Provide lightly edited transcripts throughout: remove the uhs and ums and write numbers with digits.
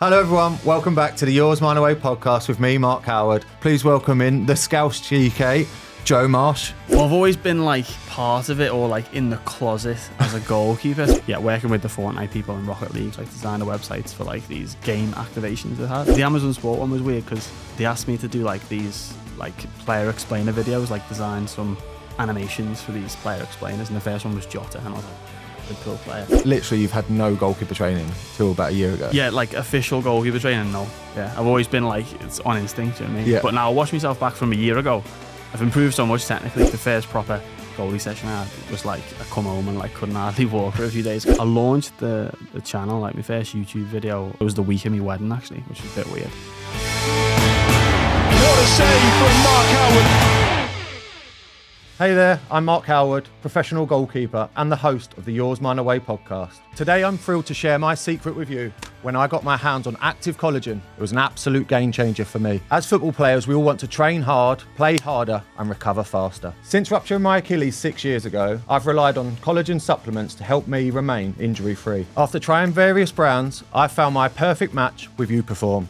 Hello everyone, welcome back to the Yours Mine Away podcast with me, Mark Howard. Please welcome in the Scouse GK, Joe Marsh. Well, I've always been like part of it or like in the closet as a goalkeeper. Yeah, working with the Fortnite people in Rocket League, like design the websites for like these game activations they had. The Amazon Sport one was weird because they asked me to do like these like player explainer videos, like design some animations for these player explainers, and the first one was Jota, and I was like, good cool player. Literally, you've had no goalkeeper training till about a year ago. Yeah, like official goalkeeper training, no. Yeah, I've always been like, it's on instinct, you know what I mean? Yeah. But now I watch myself back from a year ago. I've improved so much technically. The first proper goalie session I had was like, I come home and like couldn't hardly walk for a few days. I launched the channel, like my first YouTube video, it was the week of my wedding actually, which is a bit weird. What a save from Mark Howard. Hey there, I'm Mark Howard, professional goalkeeper and the host of the Yours Mine Away podcast. Today I'm thrilled to share my secret with you. When I got my hands on active collagen, it was an absolute game changer for me. As football players, we all want to train hard, play harder and recover faster. Since rupturing my Achilles 6 years ago, I've relied on collagen supplements to help me remain injury free. After trying various brands, I found my perfect match with Uperform.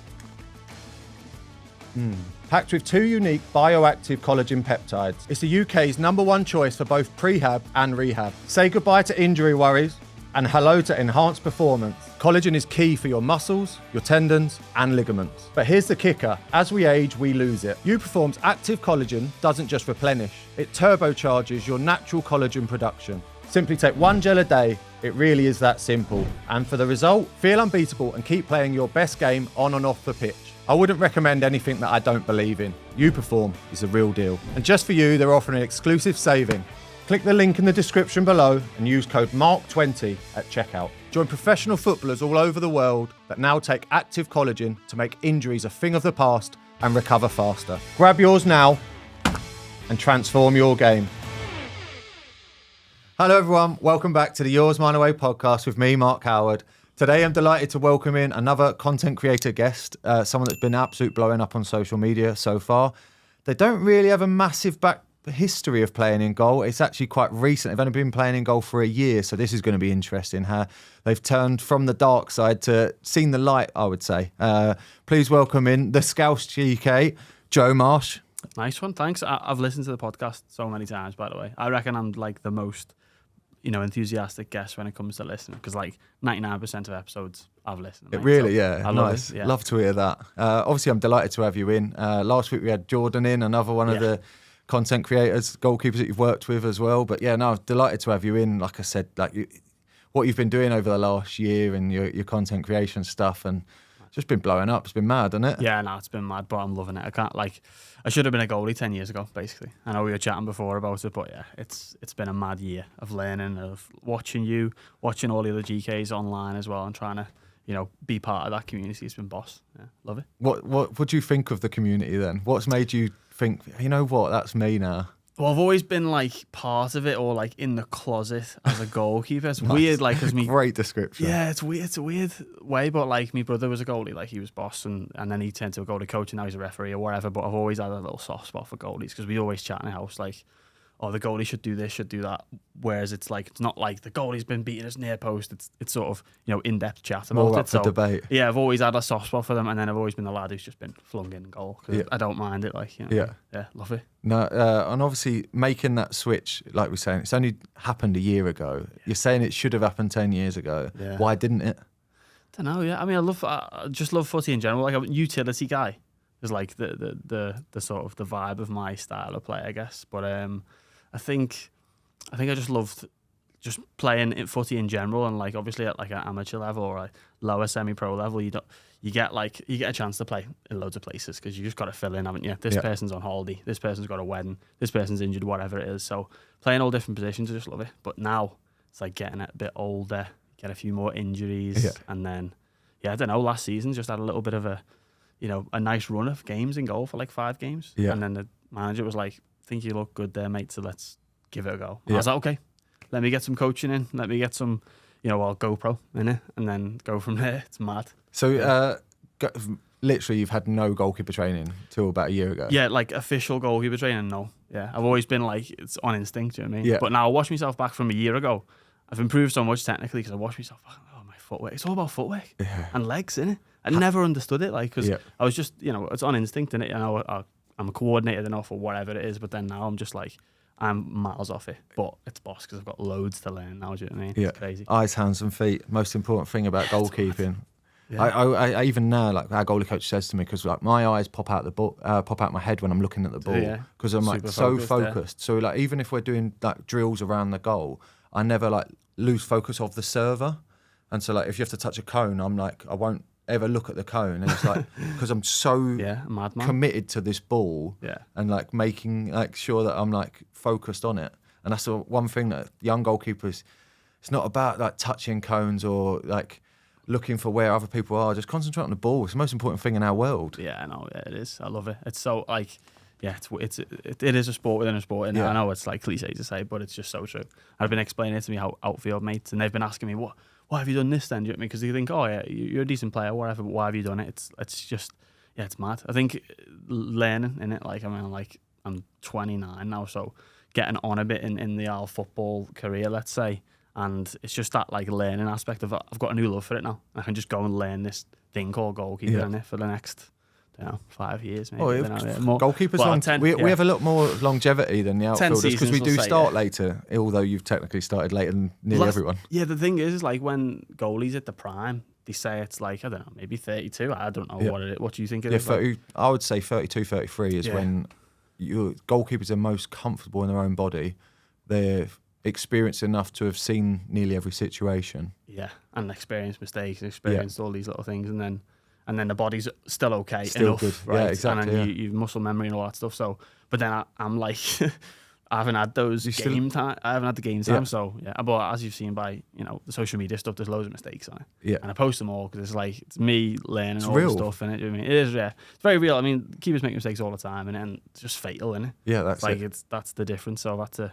Packed with 2 unique bioactive collagen peptides, it's the UK's #1 choice for both prehab and rehab. Say goodbye to injury worries and hello to enhanced performance. Collagen is key for your muscles, your tendons and ligaments. But here's the kicker, as we age, we lose it. Uperform's active collagen doesn't just replenish, it turbocharges your natural collagen production. Simply take 1 gel a day, it really is that simple. And for the result, feel unbeatable and keep playing your best game on and off the pitch. I wouldn't recommend anything that I don't believe in. Uperform is the real deal. And just for you, they're offering an exclusive saving. Click the link in the description below and use code MARK20 at checkout. Join professional footballers all over the world that now take active collagen to make injuries a thing of the past and recover faster. Grab yours now and transform your game. Hello everyone, welcome back to the Yours Mine Away podcast with me, Mark Howard. Today I'm delighted to welcome in another content creator guest, someone that's been absolute blowing up on social media so far. They don't really have a massive back history of playing in goal. It's actually quite recent. They've only been playing in goal for a year, so this is going to be interesting. How they've turned from the dark side to seen the light, I would say. Please welcome in the Scouse GK, Joe Marsh. Nice one, thanks. I've listened to the podcast so many times, by the way. I reckon I'm like the most enthusiastic guest when it comes to listening, because like 99% of episodes I've listened. It really, so yeah, I nice. Love it, yeah. Love to hear that. Obviously, I'm delighted to have you in. Last week we had Jordan in, another one of the content creators, goalkeepers that you've worked with as well. But yeah, no, I'm delighted to have you in. Like I said, what you've been doing over the last year and your content creation stuff, and just been blowing up. It's been mad, hasn't it? Yeah, no, it's been mad, but I'm loving it. I should have been a goalie 10 years ago, basically. I know we were chatting before about it, but yeah, it's been a mad year of learning, of watching all the other GKs online as well, and trying to, be part of that community. It's been boss. Yeah, love it. What do you think of the community then? What's made you think, you know what, that's me now? Well, I've always been like part of it or like in the closet as a goalkeeper. It's weird, like, because great description. Yeah, it's weird. It's a weird way, but like my brother was a goalie, like he was boss, and then he turned to a goalie coach, and now he's a referee or whatever. But I've always had a little soft spot for goalies because we always chat in the house like, oh, the goalie should do this, should do that. Whereas it's not like the goalie's been beating us near post. It's sort of in-depth chat about more it. Up for debate. Yeah, I've always had a soft spot for them, and then I've always been the lad who's just been flung in goal because I don't mind it. Like, yeah, love it. No, and obviously making that switch, like we're saying, it's only happened a year ago. Yeah. You're saying it should have happened 10 years ago. Yeah. Why didn't it? I don't know. Yeah, I mean, I just love footy in general. Like, I'm a utility guy is like the sort of the vibe of my style of play, I guess. But I think I just loved just playing footy in general, and like obviously at like an amateur level or a lower semi-pro level, you get a chance to play in loads of places because you just got to fill in, haven't you? This person's on holiday, this person's got a wedding, this person's injured, whatever it is. So playing all different positions, I just love it. But now it's like getting a bit older, get a few more injuries, and then I don't know. Last season just had a little bit of a nice run of games in goal for like 5 games, and then the manager was like, "Think you look good there, mate, so let's give it a go." I was like, okay, let me get some coaching in, let me get some, GoPro in it, and then go from there. It's mad. So literally you've had no goalkeeper training till about a year ago? Yeah, like official goalkeeper training, no. Yeah, I've always been like, it's on instinct, you know what I mean? Yeah. But now I watch myself back from a year ago. I've improved so much technically because I watch myself back, oh, my footwork. It's all about footwork and legs, innit? I never understood it, like, because Yeah. I was just, it's on instinct, and I'm coordinated enough or whatever it is, but then now I'm just like, I'm miles off it, but it's boss because I've got loads to learn now. Do you know what I mean? Yeah. It's crazy. Eyes, hands, and feet. Most important thing about goalkeeping. Yeah. I even now, like our goalie coach says to me, because like my eyes pop out my head when I'm looking at the ball, because I'm like Super so focused. focused. So like even if we're doing like drills around the goal, I never like lose focus of the server. And so like if you have to touch a cone, I'm like I won't ever look at the cone, and it's like because I'm so Madman. committed to this ball, Yeah. and like making like sure that I'm like focused on it. And that's the one thing that young goalkeepers, it's not about like touching cones or like looking for where other people are. Just concentrate on the ball. It's the most important thing in our world. Yeah, I know. Yeah, it is. I love it. It's so like, yeah, it is a sport within a sport. And I know it's like cliche to say, but it's just so true. I've been explaining it to me how outfield mates, and they've been asking me, why have you done this then? Do you know what I mean? Because they think, oh yeah, you're a decent player, whatever. But why have you done it? It's just, yeah, it's mad. I think learning in it. Like I'm 29 now, so getting on a bit in the old football career, let's say. And it's just that like learning aspect of it. I've got a new love for it now. I can just go and learn this thing called goalkeeping in it for the next, 5 years maybe. Goalkeepers, we have a lot more longevity than the outfielders because we do start later, although you've technically started later than nearly everyone. Yeah, the thing is like when goalies at the prime, they say it's like, I don't know, maybe 32. I don't know what it is. What do you think it is? 30, I would say 32, 33 is when your goalkeepers are most comfortable in their own body. They're experienced enough to have seen nearly every situation. Yeah, and experienced mistakes and experienced all these little things, and then the body's still okay enough, good. right? Yeah, exactly. And then you've muscle memory and all that stuff. So, but then I'm like, I haven't had those game time. I haven't had the game time. So yeah, but as you've seen by the social media stuff, there's loads of mistakes on it. Yeah, and I post them all because it's me learning all real the stuff in it. You know what I mean, it is. Yeah, it's very real. I mean, keepers make mistakes all the time, and it's just fatal, isn't it? Yeah, that's the difference. So I've had to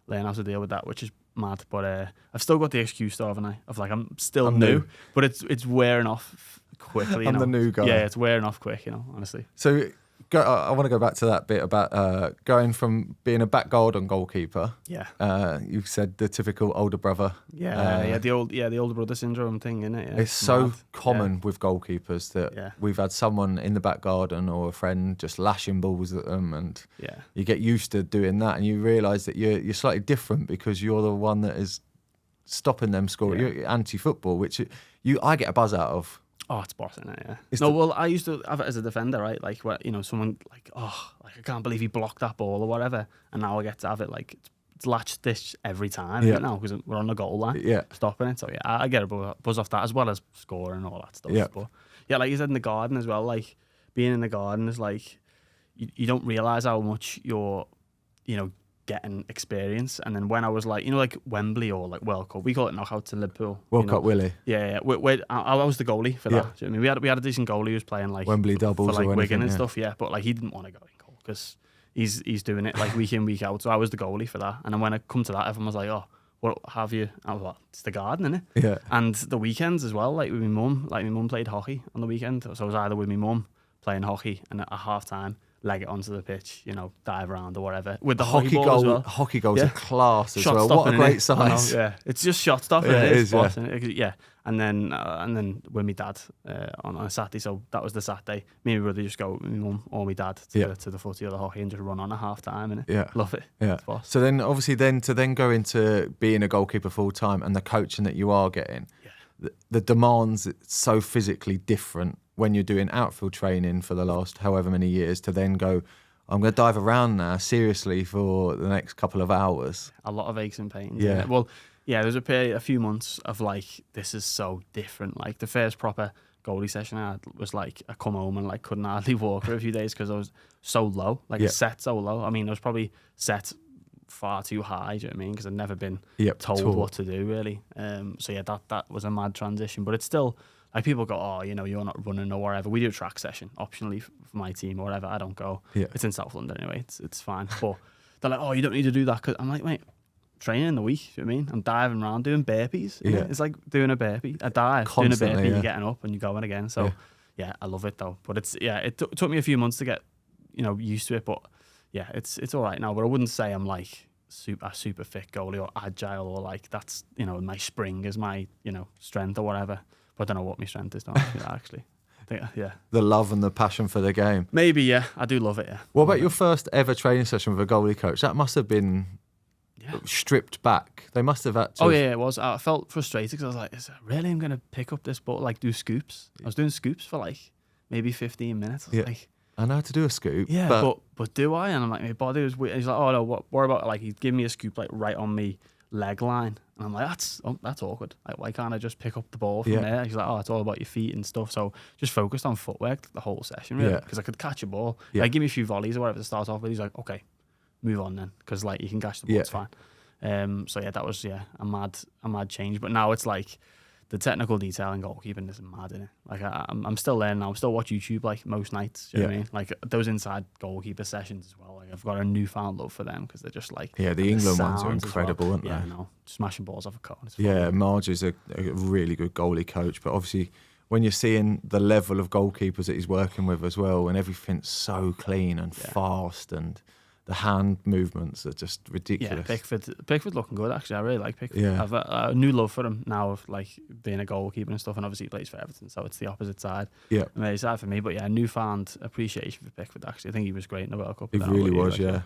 learn how to deal with that, which is mad. But I've still got the excuse, though, haven't I? Of like I'm still new, but it's wearing off quickly. I'm the new guy. Yeah, it's wearing off quick. Honestly. So I want to go back to that bit about going from being a back garden goalkeeper. Yeah. You said the typical older brother. The older brother syndrome thing, isn't it? Yeah, it's so common with goalkeepers that we've had someone in the back garden or a friend just lashing balls at them, and you get used to doing that, and you realise that you're slightly different because you're the one that is stopping them scoring. You're anti-football, which I get a buzz out of. Oh, it's boss, isn't it? Yeah. I used to have it as a defender, right? Like, where, someone like, I can't believe he blocked that ball or whatever, and now I get to have it like it's latch stitch every time now because we're on the goal line, stopping it. So I get a buzz off that as well as scoring and all that stuff. But like you said in the garden as well, like being in the garden is like you don't realise how much you're, getting experience. And then when I was like, like Wembley or like World Cup, we call it knockout to Liverpool. World Cup Willie. Yeah. I was the goalie for that. Do you know what I mean? We had a decent goalie who was playing like Wembley doubles for like or Wigan anything, and stuff. Yeah, but like he didn't want to go in goal because he's doing it like week in week out. So I was the goalie for that. And then when I come to that, everyone was like, oh, what have you? I was like, it's the garden, isn't it? Yeah. And the weekends as well, like with my mum. Like my mum played hockey on the weekend, so I was either with my mum playing hockey and at half time leg it onto the pitch, dive around or whatever. With the hockey ball as well. Hockey goals are class as shot well. What a great size. Yeah, it's just shot stopping. Yeah, it is. Yeah. And then with my dad on a Saturday, so that was the Saturday. Me and my brother just go with my mum or my dad to the footy or the hockey and just run on at half time. And love it. Yeah. So then obviously to go into being a goalkeeper full time and the coaching that you are getting, the demands so physically different when you're doing outfield training for the last however many years to then go, I'm going to dive around now seriously for the next couple of hours. A lot of aches and pains. Yeah. Well, there's a few months of like, this is so different. Like the first proper goalie session I had was like, I come home and like couldn't hardly walk for a few days because I was so low, like set so low. I mean, I was probably set far too high, do you know what I mean? Because I'd never been told what to do really. So that was a mad transition, but it's still like people go, oh, you're not running or whatever. We do a track session optionally for my team or whatever. I don't go. It's in South London anyway. It's fine. But they're like, oh, you don't need to do that. Cause I'm like, mate, training in the week. You know what I mean? I'm diving around doing burpees. It's like doing a burpee, a dive, constantly, doing a burpee, you're getting up and you're going again. So I love it though. But it's it took me a few months to get used to it. But it's all right now. But I wouldn't say I'm like a super fit goalie or agile or like that's my spring is my strength or whatever. But I don't know what my strength is, don't ask me that actually. Yeah. The love and the passion for the game. Maybe, yeah. I do love it, yeah. What about your first ever training session with a goalie coach? That must have been stripped back. They must have had to. Oh, yeah, it was. I felt frustrated because I was like, is it really I'm going to pick up this ball, like do scoops? I was doing scoops for like maybe 15 minutes. I was like, I know how to do a scoop. yeah, but do I? And I'm like, my body was weird. He's like, oh, no, what about, like, he'd give me a scoop like right on me leg line. And I'm like, that's awkward. Like, why can't I just pick up the ball from there? He's like, oh, it's all about your feet and stuff. So just focused on footwork the whole session, really, because I could catch a ball. Yeah. Like, give me a few volleys or whatever to start off with. He's like, okay, move on then, because like you can catch the ball, it's fine. So yeah, that was a mad change. But now it's like the technical detail in goalkeeping is mad, innit? Like I'm still learning now. I still watch YouTube like most nights. You know what I mean? Like those inside goalkeeper sessions as well. Like I've got a newfound love for them because they're just like the England ones are incredible, aren't they? Yeah, no, smashing balls off a cone. It's yeah, Marsh is a really good goalie coach, but obviously when you're seeing the level of goalkeepers that he's working with as well, and everything's so clean and fast, and the hand movements are just ridiculous. Yeah, Pickford looking good, actually. I really like Pickford. Yeah. I've a new love for him now of like being a goalkeeper and stuff, and obviously he plays for Everton, so it's the opposite side. Yeah. Amazing side for me, but yeah, newfound appreciation for Pickford, actually. I think he was great in the World Cup. He really was, yeah.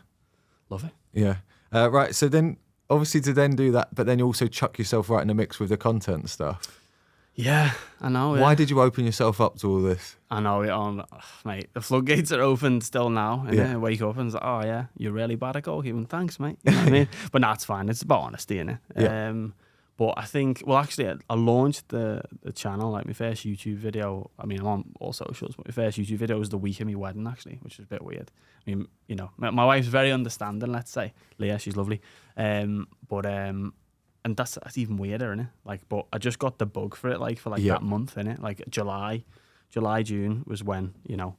Love it. Yeah. Right, so then obviously to then do that, but then you also chuck yourself right in the mix with the content and stuff. Yeah, I know. Why did you open yourself up to all this? I know, mate. The floodgates are open still now. And I wake up and it's like, oh yeah, you're really bad at goalkeeping. Thanks, mate. You know what I mean? But no, it's fine. It's about honesty, innit? Yeah. But I think, well, actually, I launched the channel, like my first YouTube video. I mean, I'm on all socials, but my first YouTube video was the week of my wedding, actually, which was a bit weird. I mean, you know, my wife's very understanding, let's say. Leah, she's lovely. And that's even weirder, innit? Like, but I just got the bug for it, like, for that month, innit? Like, July, June was when, you know,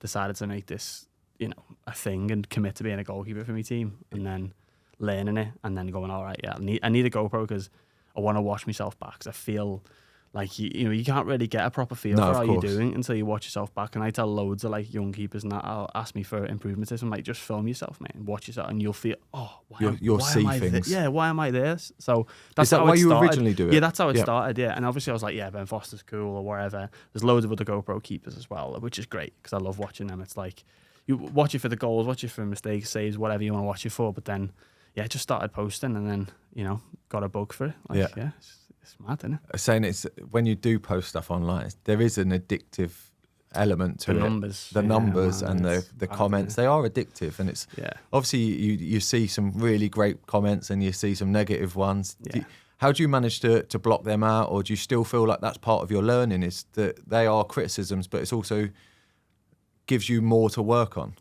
decided to make this, you know, a thing and commit to being a goalkeeper for my team, and then learning it, and then going, all right, yeah, I need a GoPro because I want to watch myself back, because I feel like, you know, you can't really get a proper feel for how you're doing until you watch yourself back. And I tell loads of like young keepers and that, I'll ask me for improvement tips. I'm like, just film yourself, mate, and watch yourself, and you'll feel, oh, you'll see things. Why am I there? So that's how why it you started. Originally do it? Yeah, that's how it started. Yeah, and obviously I was like, yeah, Ben Foster's cool or wherever. There's loads of other GoPro keepers as well, which is great because I love watching them. It's like you watch it for the goals, watch it for mistakes, saves, whatever you want to watch it for. But then, yeah, just started posting, and then, you know, got a bug for it. Like, yeah. It's mad, isn't it? Saying it's when you do post stuff online, there is an addictive element to the it. Numbers, Numbers and the comments, they are addictive, and it's obviously you see some really great comments and you see some negative ones. Yeah. How do you manage to block them out, or do you still feel like that's part of your learning? Is that they are criticisms, but it's also gives you more to work on?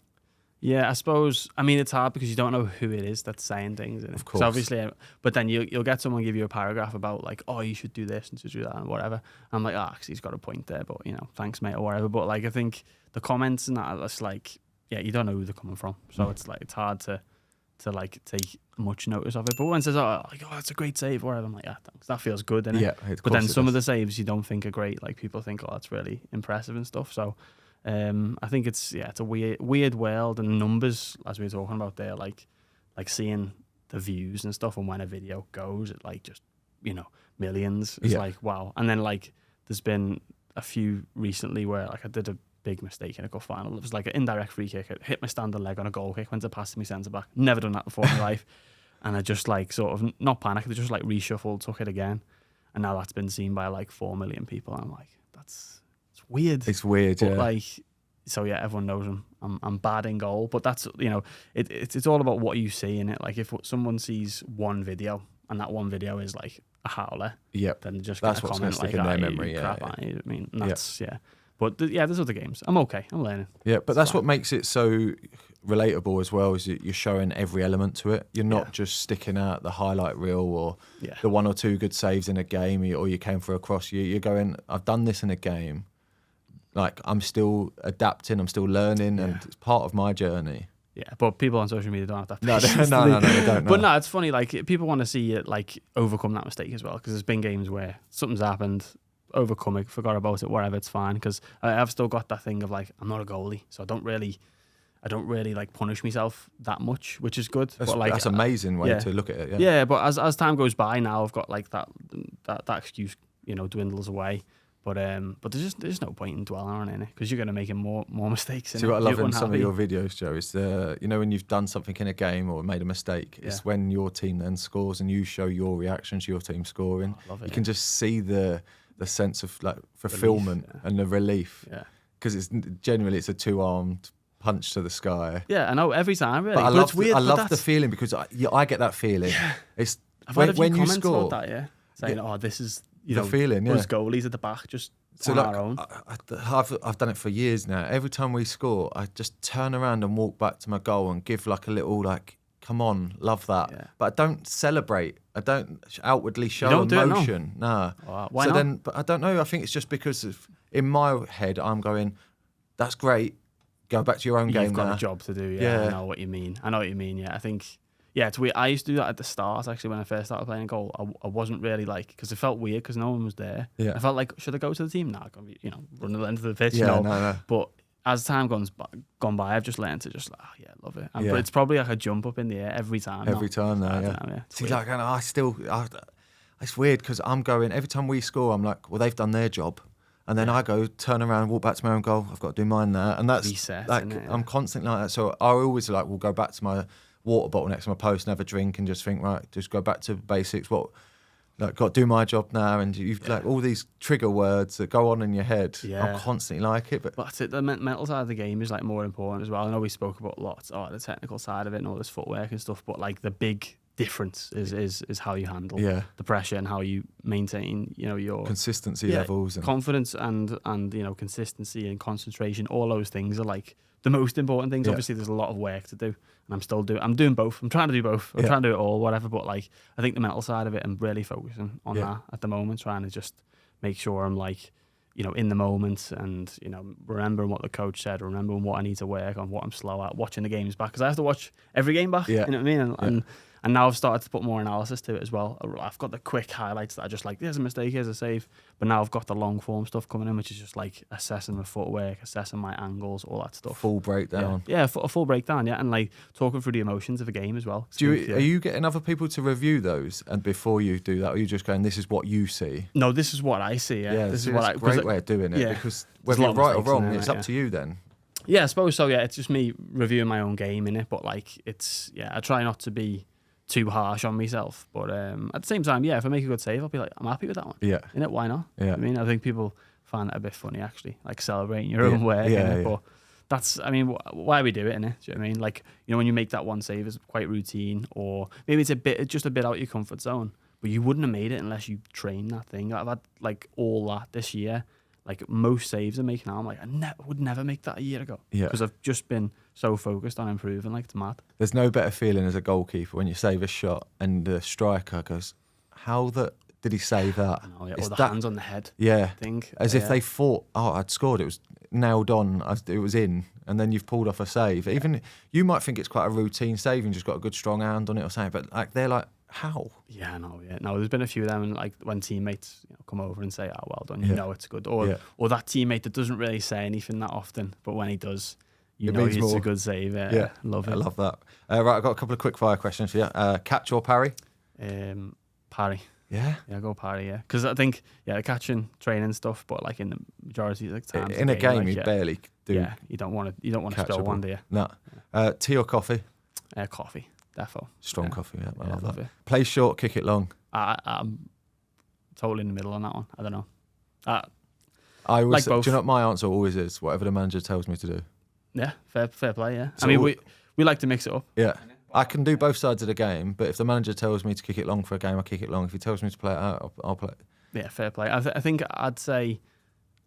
Yeah, I suppose. I mean, it's hard because you don't know who it is that's saying things. Of course. So obviously, but then you'll get someone give you a paragraph about like, oh, you should do this and should do that and whatever. And I'm like, actually, he's got a point there, but you know, thanks, mate, or whatever. But like, I think the comments and that, it's like, yeah, you don't know who they're coming from, so it's like it's hard to like take much notice of it. But when it says, oh, that's a great save, or whatever, I'm like, yeah, thanks. That feels good, innit? Yeah. But then some of the saves you don't think are great. Like people think, oh, that's really impressive and stuff. So. I think it's a weird world, and numbers, as we were talking about there, like seeing the views and stuff, and when a video goes at like just, you know, millions, it's like, wow. And then like there's been a few recently where like I did a big mistake in a cup final. It was like an indirect free kick. It hit my standing leg on a goal kick, went to pass to my centre back. Never done that before in my life. And I just like sort of not panicked, I just like reshuffled, took it again, and now that's been seen by like 4 million people. And I'm like, it's weird. It's weird, but like, so yeah, everyone knows I'm bad in goal, but that's, you know, it's all about what you see in it. Like if someone sees one video and that one video is like a howler, then just that's get a what's comment going to like, stick in their memory. Crap, I mean, that's But there's other games. I'm okay. I'm learning. Yeah, but that's what makes it so relatable as well, is that you're showing every element to it. You're not just sticking out the highlight reel or the one or two good saves in a game, or you came for a cross. You're going, I've done this in a game. Like, I'm still adapting, I'm still learning, and it's part of my journey. Yeah, but people on social media don't have that No, patience. no, they don't. But no, it's funny, like, people want to see it, like, overcome that mistake as well, because there's been games where something's happened, overcome it, forgot about it, whatever, it's fine, because I've still got that thing of, like, I'm not a goalie, so I don't really like punish myself that much, which is good. That's, but like, that's an amazing way to look at it. Yeah, but as time goes by now, I've got like that excuse, you know, dwindles away. But there's no point in dwelling on it because you're going to make more mistakes. See, what I love in some of your videos, Joe, is when you've done something in a game or made a mistake, it's when your team then scores and you show your reaction to your team scoring. I love it, you can just see the sense of like fulfillment and the relief. Yeah. Because it's a 2-armed punch to the sky. Yeah, I know every time really. But it's weird. I love the feeling because I get that feeling. Yeah. It's I've had a few when you comments score. about that, saying, "Oh, this is the feeling." us goalies at the back just on our own." I've done it for years now. Every time we score, I just turn around and walk back to my goal and give like a little like, "Come on, love that." Yeah. But I don't celebrate. I don't outwardly show don't emotion. No. Wow. Why not? But I don't know. I think it's just because in my head, I'm going, "That's great. Go back to your own game." You've got now. a job to do. Yeah, I know what you mean. Yeah, I think. Yeah, it's weird. I used to do that at the start, actually, when I first started playing goal. I wasn't really like, because it felt weird because no one was there. Yeah. I felt like, should I go to the team? Nah, run the length of the pitch. Yeah, no. no. But as time gone by, I've just learned to just like, love it. But it's probably like a jump up in the air every time. Every time now, yeah. See, like, it's weird because I'm going, every time we score, I'm like, well, they've done their job. And then I go, turn around, walk back to my own goal. I've got to do mine now. And that's reset, like, isn't it? I'm constantly like that. So I always like, will go back to my water bottle next to my post and have a drink and just think, right, just go back to basics. Got to do my job now. And you've like all these trigger words that go on in your head. Yeah. I'm constantly like it. But that's it. The mental side of the game is like more important as well. I know we spoke about lots, the technical side of it and all this footwork and stuff, but like the big difference is how you handle the pressure and how you maintain, your consistency levels and confidence and consistency and concentration. All those things are like the most important things. Obviously, there's a lot of work to do, and I'm doing both. I'm trying to do both. I'm trying to do it all, whatever. But like, I think the mental side of it, I'm really focusing on that at the moment, trying to just make sure I'm like, in the moment and, remembering what the coach said, remembering what I need to work on, what I'm slow at, watching the games back. Because I have to watch every game back, you know what I mean? And now I've started to put more analysis to it as well. I've got the quick highlights that I just like, there's a mistake, here's a save. But now I've got the long form stuff coming in, which is just like assessing the footwork, assessing my angles, all that stuff. Full breakdown. Yeah, a full breakdown, and like talking through the emotions of a game as well. Are you getting other people to review those and before you do that, or are you just going, this is what you see? No, this is what I see, this is what a great way of doing it, because whether you're right or wrong, it's up to you then. Yeah, I suppose so, it's just me reviewing my own game in it, but like, I try not to be too harsh on myself, but at the same time, if I make a good save, I'll be like, I'm happy with that one. Yeah. In it, why not? Yeah. I mean, I think people find that a bit funny, actually, like celebrating your own work. But that's, I mean, why we do it, innit? Do you know what I mean? Like, when you make that one save, it's quite routine, or maybe it's just a bit out your comfort zone, but you wouldn't have made it unless you trained that thing. I've had like all that this year. Like most saves I'm making now, I'm like, I would never make that a year ago. Yeah. Because I've just been so focused on improving, like it's mad. There's no better feeling as a goalkeeper when you save a shot and the striker goes, how did he save that? I know, or the hands on the head. Yeah. Thing. As if they thought, I'd scored, it was nailed on, it was in, and then you've pulled off a save. Even you might think it's quite a routine save and just got a good strong hand on it or something, but like they're like, how? Yeah, no, there's been a few of them, and like when teammates come over and say, well done, you know it's good. Or that teammate that doesn't really say anything that often, but when he does, you know it's a good save. Love it. I love that. Right, I've got a couple of quick fire questions for you. Catch or parry? Parry. Yeah? Yeah, go parry, Because I think, catching, training stuff, but like in the majority of the time. In a game, you barely do. Yeah, you don't want to spill one, do you? No. Tea or coffee? Coffee. Defo. Strong coffee, I love that. It. Play short, kick it long. I'm totally in the middle on that one. I don't know. I always like say, both. do you know what my answer always is? Whatever the manager tells me to do. Yeah, fair play, yeah. So I mean, we like to mix it up. Yeah. I can do both sides of the game, but if the manager tells me to kick it long for a game, I kick it long. If he tells me to play it out, I'll play it. Yeah, fair play. I think I'd say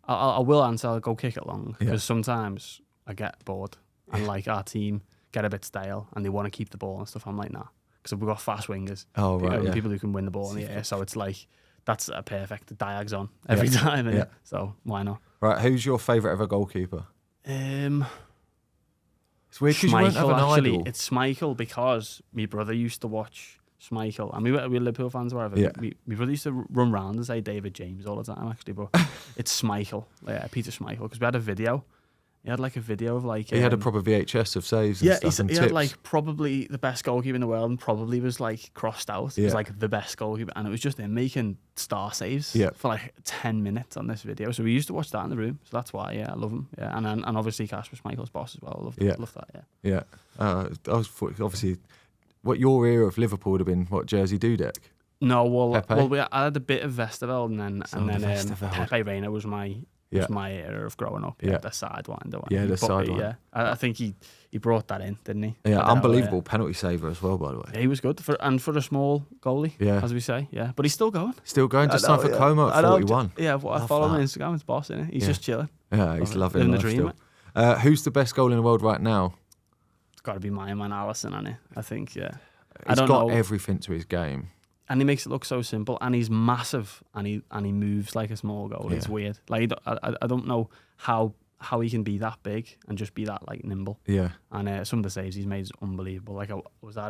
I will answer, I'll go kick it long, because sometimes I get bored and like our team get a bit stale and they want to keep the ball and stuff. I'm like, nah, because we've got fast wingers. Oh, right, people who can win the ball in the air. So it's like, that's a perfect diags on every time. Innit? So why not? Right, who's your favourite ever goalkeeper? It's weird because you won't have an idol. It's Schmeichel, because my brother used to watch Schmeichel, and we're Liverpool fans or whatever. Yeah. My brother used to run round and say David James all the time, actually, but it's Schmeichel, Peter Schmeichel, because we had a video He had like a video of like He had a proper VHS of saves and stuff and he tips. had like probably the best goalkeeper in the world and probably was like crossed out. He was like the best goalkeeper, and it was just him making star saves for like 10 minutes on this video. So we used to watch that in the room. So that's why, I love him. Yeah, and obviously Kasper Schmeichel's boss as well. I love that. Yeah. I was obviously, what your era of Liverpool would have been? What, Jersey Dudek? No, Pepe? I had a bit of Westerveld, and then Pepe Reina was my era of growing up. The sidewinder one. Yeah, the sidewinder. Yeah, I think he brought that in, didn't he? Yeah, unbelievable penalty saver as well, by the way. Yeah, he was good for a small goalie, as we say. Yeah, but he's still going. Still going. Just time for Como at 41. Yeah, I follow him on Instagram. It's boss, isn't it? He's just chilling. Yeah, he's loving the dream. Who's the best goalie in the world right now? It's got to be my man Alisson, hasn't it? I think. Yeah. He's got everything to his game. And he makes it look so simple, and he's massive, and he moves like a small goalie. It's weird. Like I don't know how he can be that big and just be that like nimble. Yeah. And some of the saves he's made is unbelievable. Like was that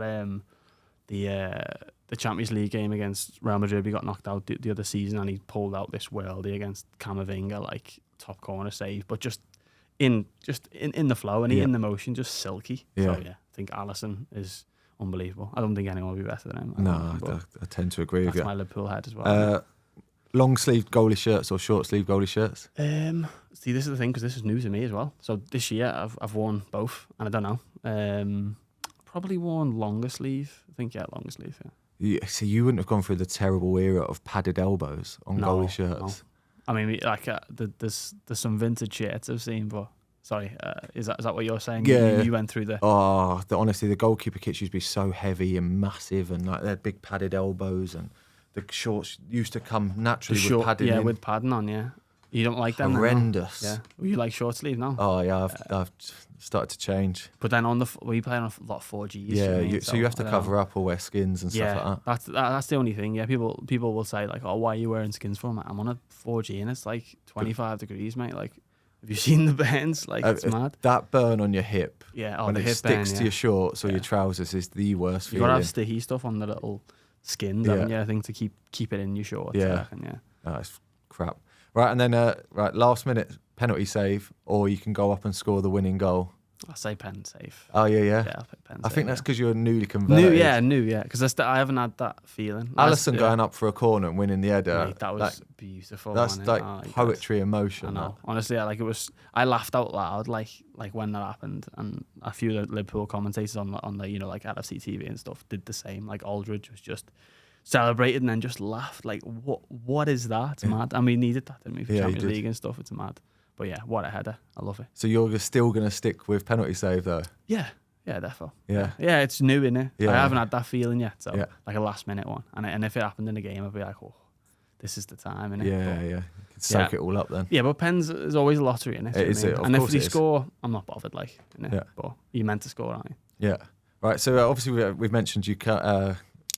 the Champions League game against Real Madrid? He got knocked out the other season, and he pulled out this worldie against Camavinga, like top corner save, but just in the flow and in the motion, just silky. Yeah. So I think Alisson is unbelievable. I don't think anyone will be better than him. No, I tend to agree with you. That's my Liverpool head as well. Long sleeve goalie shirts or short sleeve goalie shirts? See, this is the thing, because this is new to me as well. So this year I've worn both, and I don't know. Probably worn longer sleeve. I think longer sleeve. Yeah. So you wouldn't have gone through the terrible era of padded elbows on goalie shirts. No. I mean, like there's some vintage shirts I've seen, but. Sorry, is that what you're saying? Yeah. You went through the... Honestly, the goalkeeper kits used to be so heavy and massive, and like they had big padded elbows, and the shorts used to come naturally with padding in. With padding on, yeah. You don't like them? Horrendous. Yeah. Well, you like short sleeve now? Oh, yeah, I've started to change. But then we play on a lot of 4Gs. Yeah, so you have to cover up or wear skins and stuff like that. That's the only thing. Yeah, people will say, like, oh, why are you wearing skins for? I'm on a 4G, and it's like 25 degrees, mate. Like... Have you seen the burns? Like, it's mad. That burn on your hip, when the hip sticks burn, to your shorts or your trousers, is the worst feeling. You've got to have sticky stuff on the little skins, haven't you? I think to keep it in your shorts. Yeah. Oh, it's crap. Right, and then last minute penalty save, or you can go up and score the winning goal. I'll say pen save. Oh, yeah. Yeah, I'll pick pen I save, think that's because you're newly converted. New, because I haven't had that feeling. Alisson going up for a corner and winning the header. Mate, that was beautiful. That's like poetry in motion. I know. Honestly, I laughed out loud like when that happened, and a few of the Liverpool commentators on the like LFC TV and stuff did the same. Like Aldridge was just celebrated and then just laughed. Like what is that? It's mad. And we needed that, didn't we, for Champions League and stuff? It's mad. But yeah, what a header. I love it. So you're still going to stick with penalty save, though? Yeah, definitely. Yeah. Yeah, it's new, innit? Yeah. I haven't had that feeling yet. So, like a last minute one. And if it happened in a game, I'd be like, oh, this is the time, innit? Yeah. You can soak it all up then. Yeah, but pens is always a lottery, innit? It is. And if you score, I'm not bothered, like, innit? Yeah. But you're meant to score, aren't you? Yeah. Right, so obviously we've mentioned you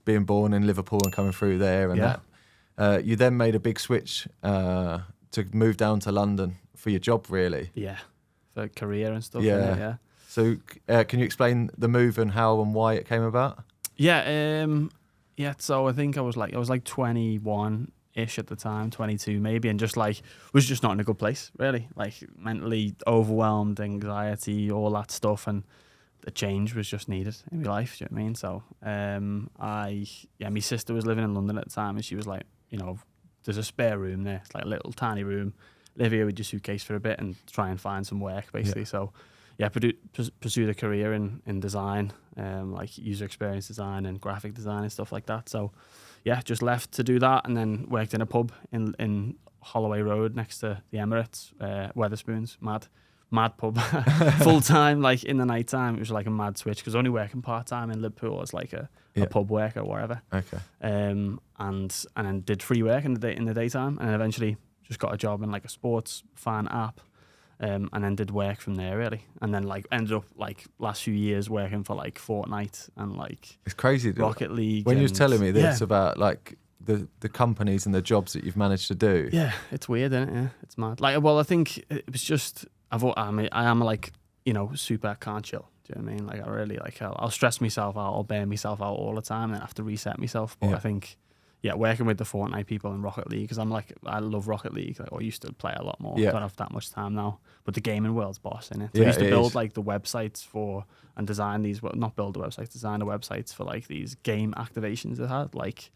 being born in Liverpool and coming through there and that. You then made a big switch to move down to London for your job, really. Yeah, for career and stuff. Yeah. So can you explain the move and how and why it came about? Yeah. So I think I was like 21-ish at the time, 22 maybe, and just like was just not in a good place, really. Like mentally overwhelmed, anxiety, all that stuff, and the change was just needed in my life. Do you know what I mean? So my sister was living in London at the time, and she was like, there's a spare room there. It's like a little tiny room. Live here with your suitcase for a bit and try and find some work, basically. So, pursued a career in design, like user experience design and graphic design and stuff like that. So, just left to do that, and then worked in a pub in Holloway Road next to the Emirates, Wetherspoons. Mad pub, full time. Like in the night time, it was like a mad switch because only working part time in Liverpool as like a pub worker or whatever. Okay. And then did free work in the daytime, and then eventually just got a job in like a sports fan app, and then did work from there really, and then like ended up like last few years working for like Fortnite and like it's crazy Rocket League. When you was telling me this about like the companies and the jobs that you've managed to do. Yeah, it's weird, isn't it? Yeah, it's mad. Like, well, I think it was just I am like super can't chill. Do you know what I mean? Like I really like I'll stress myself out, I'll burn myself out all the time, and have to reset myself. But I think working with the Fortnite people in Rocket League, because I love Rocket League. Like, or used to play a lot more. Yeah. Don't have that much time now. But the gaming world's boss in it. So Yeah, I used to it build is. like the websites for and design these. Well, not build the websites, design the websites for like these game activations it had. Like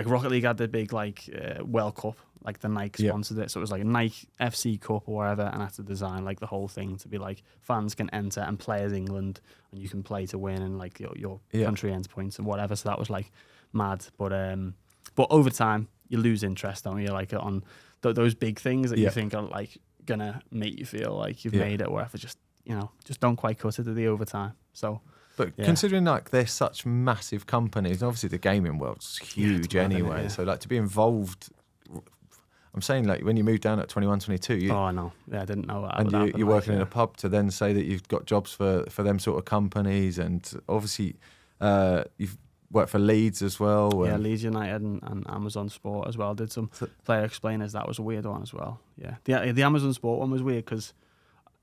Rocket League had the big like World Cup, like the Nike sponsored it, so it was like a Nike FC Cup or whatever, and I had to design like the whole thing to be like fans can enter and play as England, and you can play to win, and like your country ends points and whatever. So that was like mad, but over time you lose interest, don't you? Like on those big things that you think are like gonna make you feel like you've made it, or whatever, just don't quite cut it at the overtime. So. But considering like they're such massive companies, obviously the gaming world's huge anyway. So like to be involved, I'm saying like when you moved down at 21, 22, oh no, I didn't know that. And you're working in a pub to then say that you've got jobs for them sort of companies, and obviously you've worked for Leeds as well. Yeah, Leeds United and Amazon Sport as well. Did some player explainers. That was a weird one as well. Yeah, the Amazon Sport one was weird because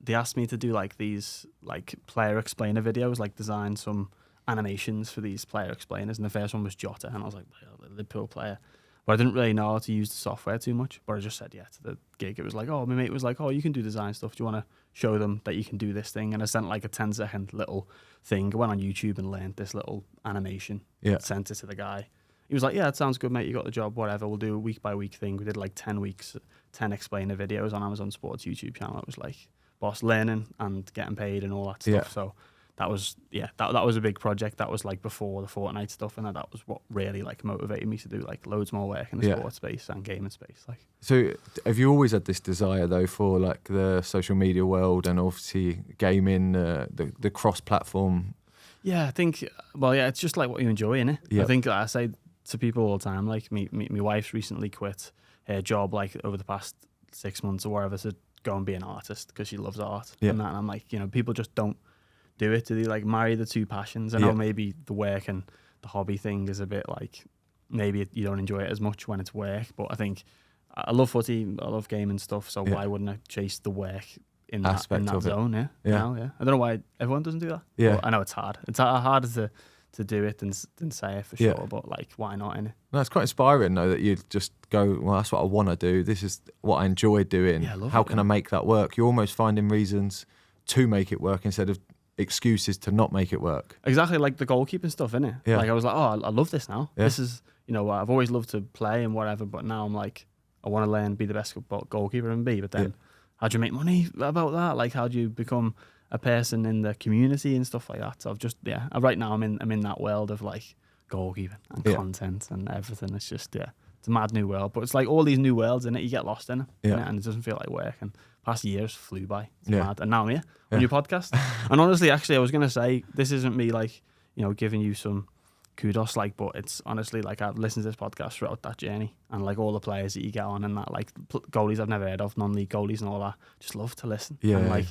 they asked me to do like these like player explainer videos, like design some animations for these player explainers, and the first one was Jota, and I was like, Liverpool player, but I didn't really know how to use the software too much, but I just said to the gig. It was like, oh, my mate was like, oh, you can do design stuff, do you want to show them that you can do this thing? And I sent like a 10-second little thing. I went on YouTube and learned this little animation, sent it to the guy. He was like, yeah, it sounds good, mate, you got the job, whatever, we'll do a week by week thing. We did like 10 weeks, 10 explainer videos on Amazon Sports YouTube channel. It was like boss learning and getting paid and all that stuff. So that was that was a big project. That was like before the Fortnite stuff, and that was what really like motivated me to do like loads more work in the sports space and gaming space. Like, so have you always had this desire though for like the social media world and obviously gaming, the cross-platform? Yeah, I think it's just like what you enjoy, innit? I think I say to people all the time, like my wife's recently quit her job like over the past 6 months or whatever to go and be an artist because she loves art and that. And I'm like, people just don't do it. Do they like marry the two passions? I know maybe the work and the hobby thing is a bit like maybe you don't enjoy it as much when it's work, but I think I love footy, I love gaming stuff, so why wouldn't I chase the work in that zone? I don't know why everyone doesn't do that. But I know it's hard. It's harder to do it than say it for sure, but like why not, innit? No, it's quite inspiring though that you just go, well, that's what I want to do. This is what I enjoy doing. How can I make that work? You're almost finding reasons to make it work instead of excuses to not make it work. Exactly, like the goalkeeping stuff, innit? Yeah. Like I was like, oh, I love this now. This is, I've always loved to play and whatever, but now I'm like, I want to learn, be the best goalkeeper and be. But then, how do you make money about that? Like, how do you become a person in the community and stuff like that? So I've just, right now I'm in that world of like goalkeeping and content and everything. It's just, it's a mad new world. But it's like all these new worlds in it, you get lost in it, and it doesn't feel like work. And past years flew by. It's mad. And now I'm here on your podcast. And honestly, actually, I was going to say, this isn't me like, giving you some kudos, like, but it's honestly like I've listened to this podcast throughout that journey, and like all the players that you get on and that, like goalies I've never heard of, non-league goalies and all that, just love to listen. And like,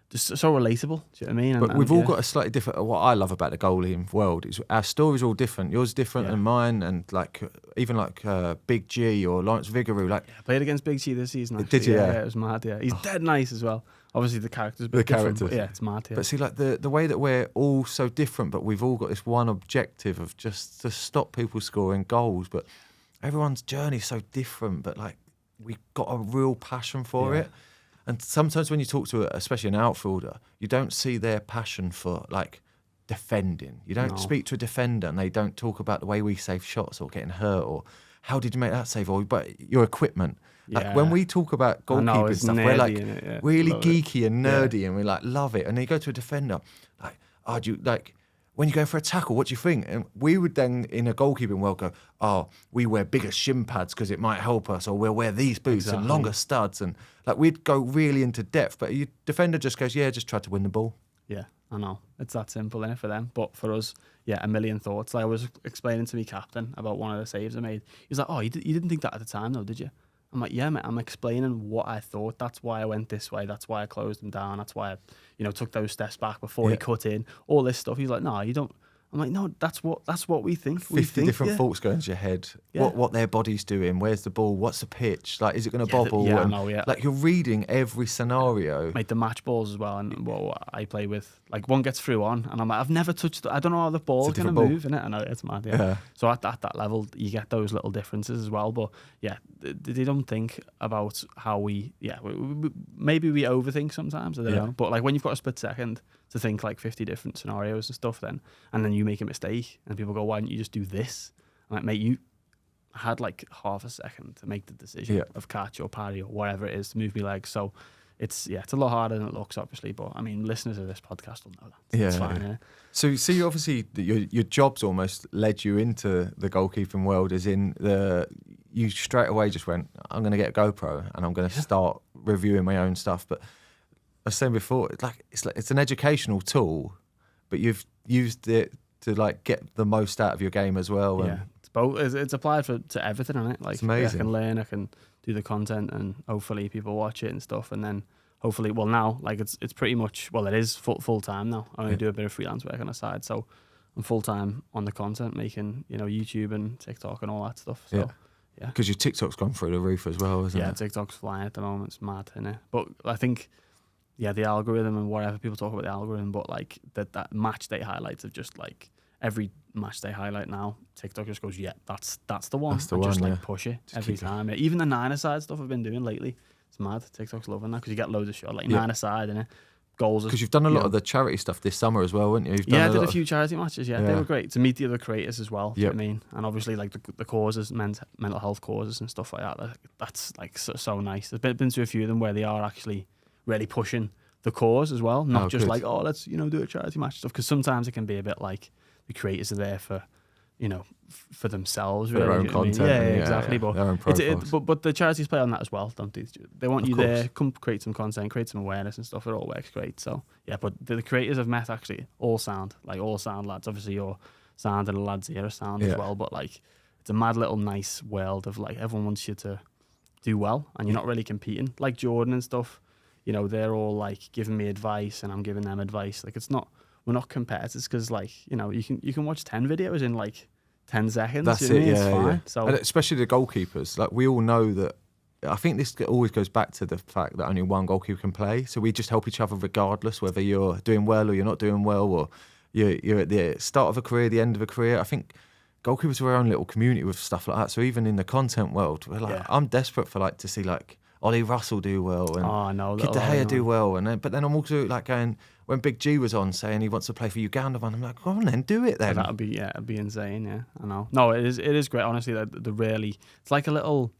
just so relatable. Do you know what I mean? But we've all got a slightly different. What I love about the goalie world is our stories are all different. Yours is different than mine, and like even like Big G or Lawrence Vigouroux. Like I played against Big G this season. Actually. Did you? Yeah, it was mad. Yeah, he's dead nice as well. Obviously the characters, but it's mad. Yeah. But see, like the way that we're all so different, but we've all got this one objective of just to stop people scoring goals. But everyone's journey is so different. But like we've got a real passion for it. And sometimes when you talk to, especially an outfielder, you don't see their passion for like defending. You don't speak to a defender and they don't talk about the way we save shots or getting hurt or how did you make that save or but your equipment. Like when we talk about goalkeeping stuff, we're like really geeky and nerdy and we like love it. And then you go to a defender, like, oh, do you like when you go for a tackle, what do you think? And we would then, in a goalkeeping world, go, oh, we wear bigger shin pads because it might help us, or we'll wear these boots and longer studs. And like we'd go really into depth, but your defender just goes, just try to win the ball. Yeah, I know. It's that simple, innit, for them. But for us, a million thoughts. Like I was explaining to me captain about one of the saves I made. He was like, oh, you didn't think that at the time, though, did you? I'm like, yeah, mate, I'm explaining what I thought. That's why I went this way. That's why I closed him down. That's why I, took those steps back before he cut in. All this stuff. He's like, no, you don't. I'm like, no, that's what we think. 50 different thoughts going to your head. Yeah. What their body's doing, where's the ball, what's the pitch, like, is it going to bobble? I And, know, yeah. like, you're reading every scenario. Mate, the match balls as well, and what I play with, like, one gets through on, and I'm like, I've never touched I don't know how the ball's going to move, innit? I know, it's mad, yeah. So at that level, you get those little differences as well, but yeah, they don't think about how we maybe we overthink sometimes, I don't know, but like when you've got a split second to think like 50 different scenarios and stuff and then you make a mistake, and people go, why didn't you just do this? I'm like, mate, you had like half a second to make the decision of catch or parry or whatever it is to move my legs. So it's a lot harder than it looks, obviously. But I mean, listeners of this podcast will know that. It's fine. Yeah. So see, obviously, your job's almost led you into the goalkeeping world. As in you straight away just went, I'm going to get a GoPro and I'm going to start reviewing my own stuff. But I was saying before, it's an educational tool, but you've used it to like get the most out of your game as well. And it's both. It's applied to everything, isn't it? Like, it's amazing. I can learn, I can do the content, and hopefully people watch it and stuff, and then hopefully, well, now like it's pretty much, well, it is full time now. I only do a bit of freelance work on the side, so I'm full time on the content, making YouTube and TikTok and all that stuff. So yeah, because your TikTok's gone through the roof as well, isn't it? Yeah, TikTok's flying at the moment. It's mad, isn't it? But I think the algorithm and whatever, people talk about the algorithm, but like that match day highlights of just like every match day highlight now, TikTok just goes, that's the one. That's the one, just like push it just every time. Even the 9-a-side stuff I've been doing lately, it's mad. TikTok's loving that because you get loads of shots like 9-a-side and goals. Because you've done a lot of the charity stuff this summer as well, haven't you? I did a few charity matches. Yeah, they were great to meet the other creators as well. Do you know what I mean? And obviously like the causes, mental health causes and stuff like that. That's like so nice. I've been to a few of them where they are actually really pushing the cause as well, not just like, oh, let's do a charity match stuff, because sometimes it can be a bit like the creators are there for for themselves, really, their own content. Yeah, exactly. Their own profiles. But the charities play on that as well, don't they? They want you there, come create some content, create some awareness and stuff. It all works great. So yeah, but the creators I've met actually all sound lads. Obviously your sound and the lads here are sound as well, but like it's a mad little nice world of like everyone wants you to do well, and you're not really competing like Jordan and stuff. They're all like giving me advice and I'm giving them advice. Like we're not competitors, because like you can watch 10 videos in like 10 seconds. That's it. It's fine. So, and especially the goalkeepers. Like we all know that. I think this always goes back to the fact that only one goalkeeper can play. So we just help each other regardless whether you're doing well or you're not doing well, or you're at the start of a career, the end of a career. I think goalkeepers are our own little community with stuff like that. So even in the content world, we're like, I'm desperate for like to see like Ollie Russell do well and Kid De Gea do well, but then I'm also like going, when Big G was on saying he wants to play for Uganda, I'm like, go on then, do it then. That'd be insane. Yeah, I know. No, it is great. Honestly, it's like a little,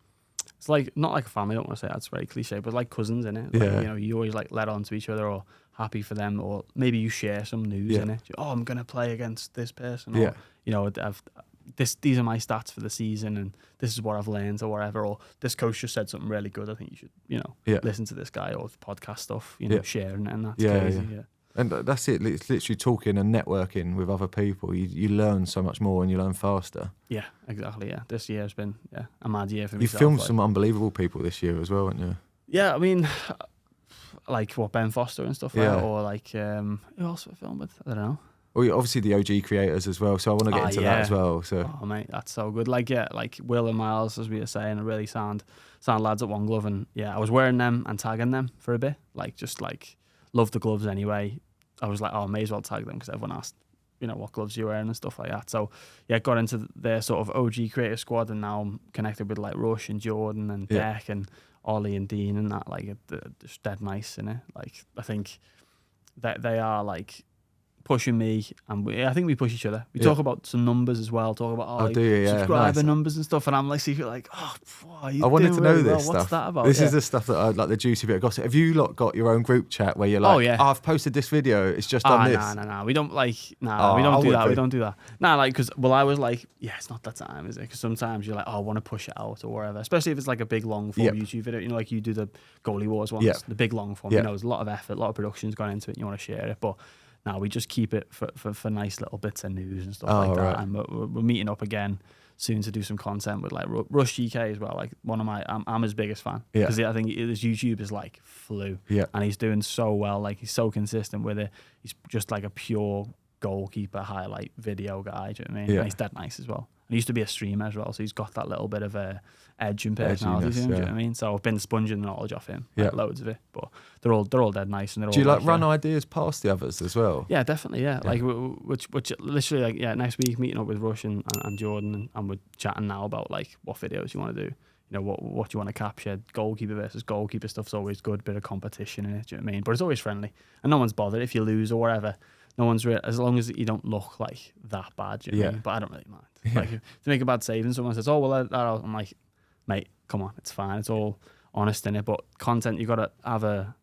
it's like not like a family. I don't want to say that's very cliche, but like cousins in it. Like, you always like let on to each other, or happy for them, or maybe you share some news in it. Oh, I'm gonna play against this person. Or, these are my stats for the season, and this is what I've learned, or whatever. Or this coach just said something really good. I think you should, listen to this guy, or podcast stuff. Sharing it, and that's crazy. Yeah. And that's it. It's literally talking and networking with other people. You learn so much more and you learn faster. Yeah, exactly. Yeah, this year has been a mad year for me. You filmed some unbelievable people this year as well, haven't you? Yeah, I mean, like what, Ben Foster and stuff like that, or like who else have I filmed with? I don't know. Well, obviously the OG creators as well, so I want to get into that as well. So, mate, that's so good. Like Will and Miles, as we were saying, are really sound lads at One Glove, and I was wearing them and tagging them for a bit. Like just like love the gloves anyway. I was like, I may as well tag them because everyone asked, what gloves you're wearing and stuff like that. So got into their sort of OG creative squad, and now I'm connected with like Rush and Jordan and Beck and Ollie and Dean and that. Like they're just dead nice, innit? Like I think that they are like pushing me, and I think we push each other. We talk about some numbers as well. Talk about subscriber numbers and stuff, and I'm like secretly like, I wanted to know really this stuff. What's that about? This is the stuff that I like, the juicy bit of gossip. Have you lot got your own group chat where you're like, I've posted this video, it's just on this? No, we don't like. We don't do that. We don't do that. Nah, like because I was like, it's not that time, is it? Because sometimes you're like, I want to push it out or whatever. Especially if it's like a big long form YouTube video. Like you do the Goalie Wars ones, the big long form. There's a lot of effort, a lot of production's gone into it, and you want to share it, but. Now we just keep it for nice little bits of news and stuff like that. And we're meeting up again soon to do some content with like Rush GK as well. Like one of my, I'm his biggest fan because I think his YouTube is like flew, and he's doing so well. Like he's so consistent with it. He's just like a pure goalkeeper highlight video guy. Do you know what I mean? Yeah. And he's dead nice as well. And he used to be a streamer as well, so he's got that little bit of a edge and personality to him. Do you know what I mean? So I've been sponging the knowledge off him, like loads of it. But they're all dead nice, and they're Do you all like run ideas past the others as well? Yeah, definitely. Yeah, like which literally like next week meeting up with Rush and Jordan, and we're chatting now about like what videos you want to do. You know, what you want to capture. Goalkeeper versus goalkeeper stuff's always good, bit of competition in it. Do you know what I mean? But it's always friendly, and no one's bothered if you lose or whatever. No one's as long as you don't look like that bad. Do you know what I mean? But I don't really mind. Like to make a bad save and someone says, "Oh well," I'm like, "Mate, come on, it's fine. It's all honest in it." But content, you got to have a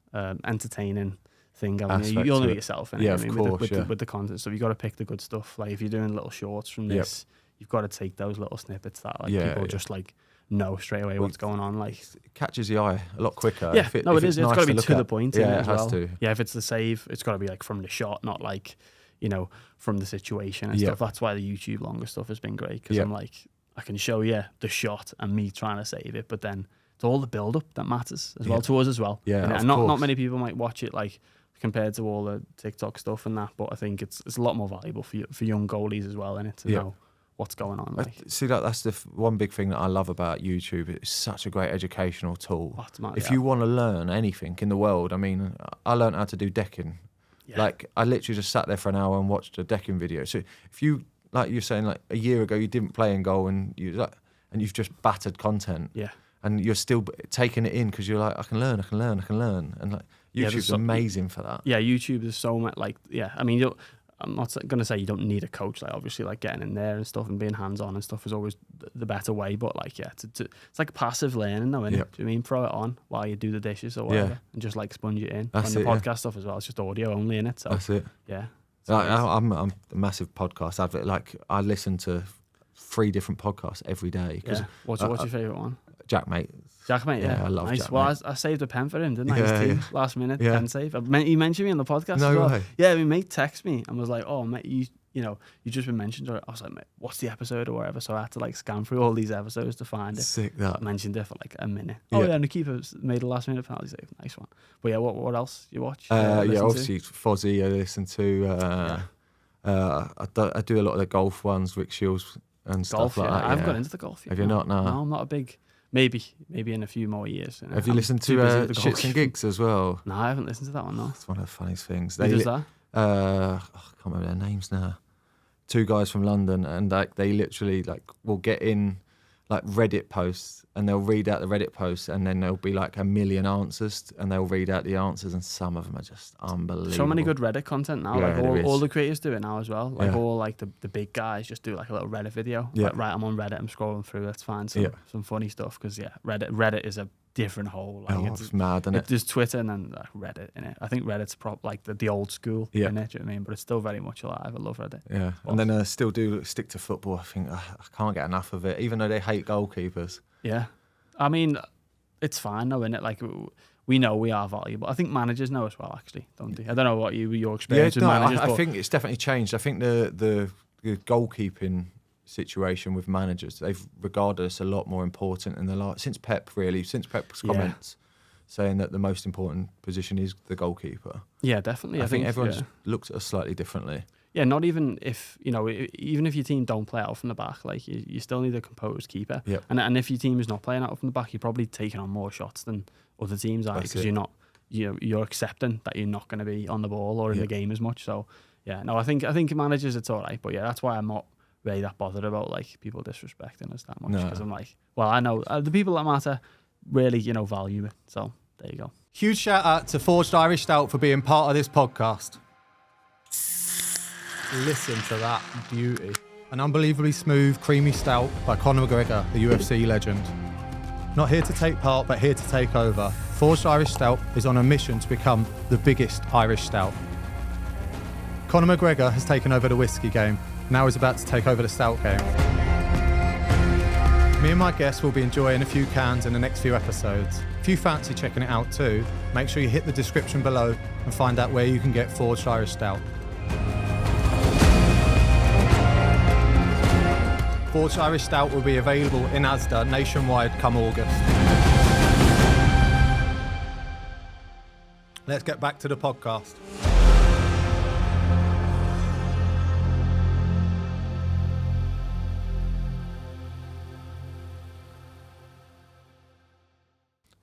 entertaining thing. You'll know yourself. Yeah, of course. With the content, so you got to pick the good stuff. Like if you're doing little shorts from this, you've got to take those little snippets that people just like know straight away what's going on. Like it catches the eye a lot quicker. Yeah, it is. It's got to be to the point. Yeah, it has well. to. Yeah, if it's the save, it's got to be like from the shot, not like from the situation and stuff. That's why the YouTube longer stuff has been great because I'm like, I can show you the shot and me trying to save it, but then it's all the build up that matters as well to us as well. Yeah, and not many people might watch it like compared to all the TikTok stuff and that, but I think it's a lot more valuable for young goalies as well in it to know what's going on. Like. See, that's the one big thing that I love about YouTube. It's such a great educational tool. Oh, it's mad, if you want to learn anything in the world, I mean, I learned how to do decking. Yeah. Like I literally just sat there for an hour and watched a decking video. So if you, like you're saying, like a year ago you didn't play in goal and you've just battered content. Yeah. And you're still taking it in because you're like, I can learn, and like YouTube's amazing for that. Yeah, YouTube is so much like I mean, I'm not going to say you don't need a coach. Like obviously, like getting in there and stuff and being hands on and stuff is always the better way. But like, it's like passive learning, though, isn't it? Do you mean throw it on while you do the dishes or whatever, and just like sponge it in? That's and the podcast stuff as well. It's just audio only in it. So that's it. Yeah. I'm a massive podcast advocate. Like I listen to 3 different podcasts every day. What's your favourite one? Jack, mate. Jack, mate, I love nice. Jack, well, mate. I saved a pen for him, didn't I? His team, last minute pen save. He mentioned me on the podcast. No as well. way. Yeah, my mate texted me and was like, "Oh, mate, you just been mentioned." I was like, "Mate, what's the episode or whatever?" So I had to like scan through all these episodes to find it. Sick that. I mentioned it for like a minute. Oh yeah, and the keeper made a last minute penalty save. Nice one. But yeah, what else you watch? Obviously Fozzie I listen to. I do a lot of the golf ones, Rick Shields and stuff like that. I've got into the golf. Have you not? No, I'm not a big. Maybe in a few more years. Have you listened to Shits and Gigs as well? No, I haven't listened to that one. No, it's one of the funniest things. Who does that? I can't remember their names now. 2 guys from London, and like they literally like will get in like Reddit posts, and they'll read out the Reddit posts, and then there'll be like a million answers, and they'll read out the answers, and some of them are just unbelievable. So many good Reddit content now. Yeah, like all the creators do it now as well. Like all like the big guys just do like a little Reddit video. Yeah. Like, right, I'm on Reddit. I'm scrolling through. Let's find some funny stuff because Reddit is a different whole. Like, it's mad, isn't it? There's Twitter and then Reddit in it. I think Reddit's like the old school in it. Do you know what I mean? But it's still very much alive. I love Reddit. Yeah, and then I still do stick to football. I think I can't get enough of it, even though they hate goalkeepers. Yeah, I mean, it's fine though, isn't it? Like we know we are valuable. I think managers know as well, actually, don't they? I don't know what your experience with managers. I think it's definitely changed. I think the goalkeeping situation with managers, they've regarded us a lot more important in the last since Pep's comments saying that the most important position is the goalkeeper. Yeah, definitely. I think everyone just looks at us slightly differently. Yeah, not even if even if your team don't play out from the back, like you still need a composed keeper. Yep. And if your team is not playing out from the back, you're probably taking on more shots than other teams are because you're accepting that you're not going to be on the ball or in the game as much. So yeah, no, I think managers it's all right, but yeah, that's why I'm not really that bothered about like people disrespecting us that much because I'm like, well, I know the people that matter really value it. So there you go. Huge shout out to Forged Irish Stout for being part of this podcast. Listen to that beauty. An unbelievably smooth, creamy stout by Conor McGregor, the UFC legend. Not here to take part, but here to take over. Forged Irish Stout is on a mission to become the biggest Irish stout. Conor McGregor has taken over the whiskey game. Now he's about to take over the stout game. Me and my guests will be enjoying a few cans in the next few episodes. If you fancy checking it out too, make sure you hit the description below and find out where you can get Forged Irish Stout. Forged Irish Stout will be available in Asda nationwide come August. Let's get back to the podcast.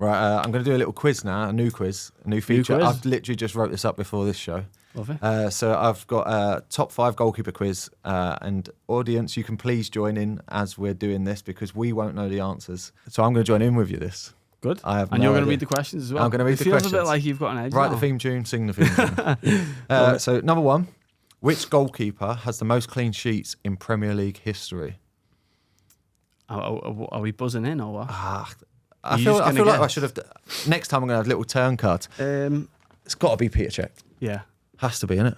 Right, I'm going to do a little quiz now, a new quiz, a new feature. quiz? I've literally just wrote this up before this show. Love it. So I've got a top 5 goalkeeper quiz, and audience, you can please join in as we're doing this because we won't know the answers. So I'm going to join in with you this. Good. I have and no you're going to idea. read the questions as well. I'm going to read it the feels questions. a bit like you've got an edge. Write now. the theme tune, sing the theme tune. So number 1, which goalkeeper has the most clean sheets in Premier League history? Are we buzzing in or what? I You feel just like gonna I should have. Next time I'm going to have little turn cards. It's got to be Peter Cech. Yeah. Has to be, innit?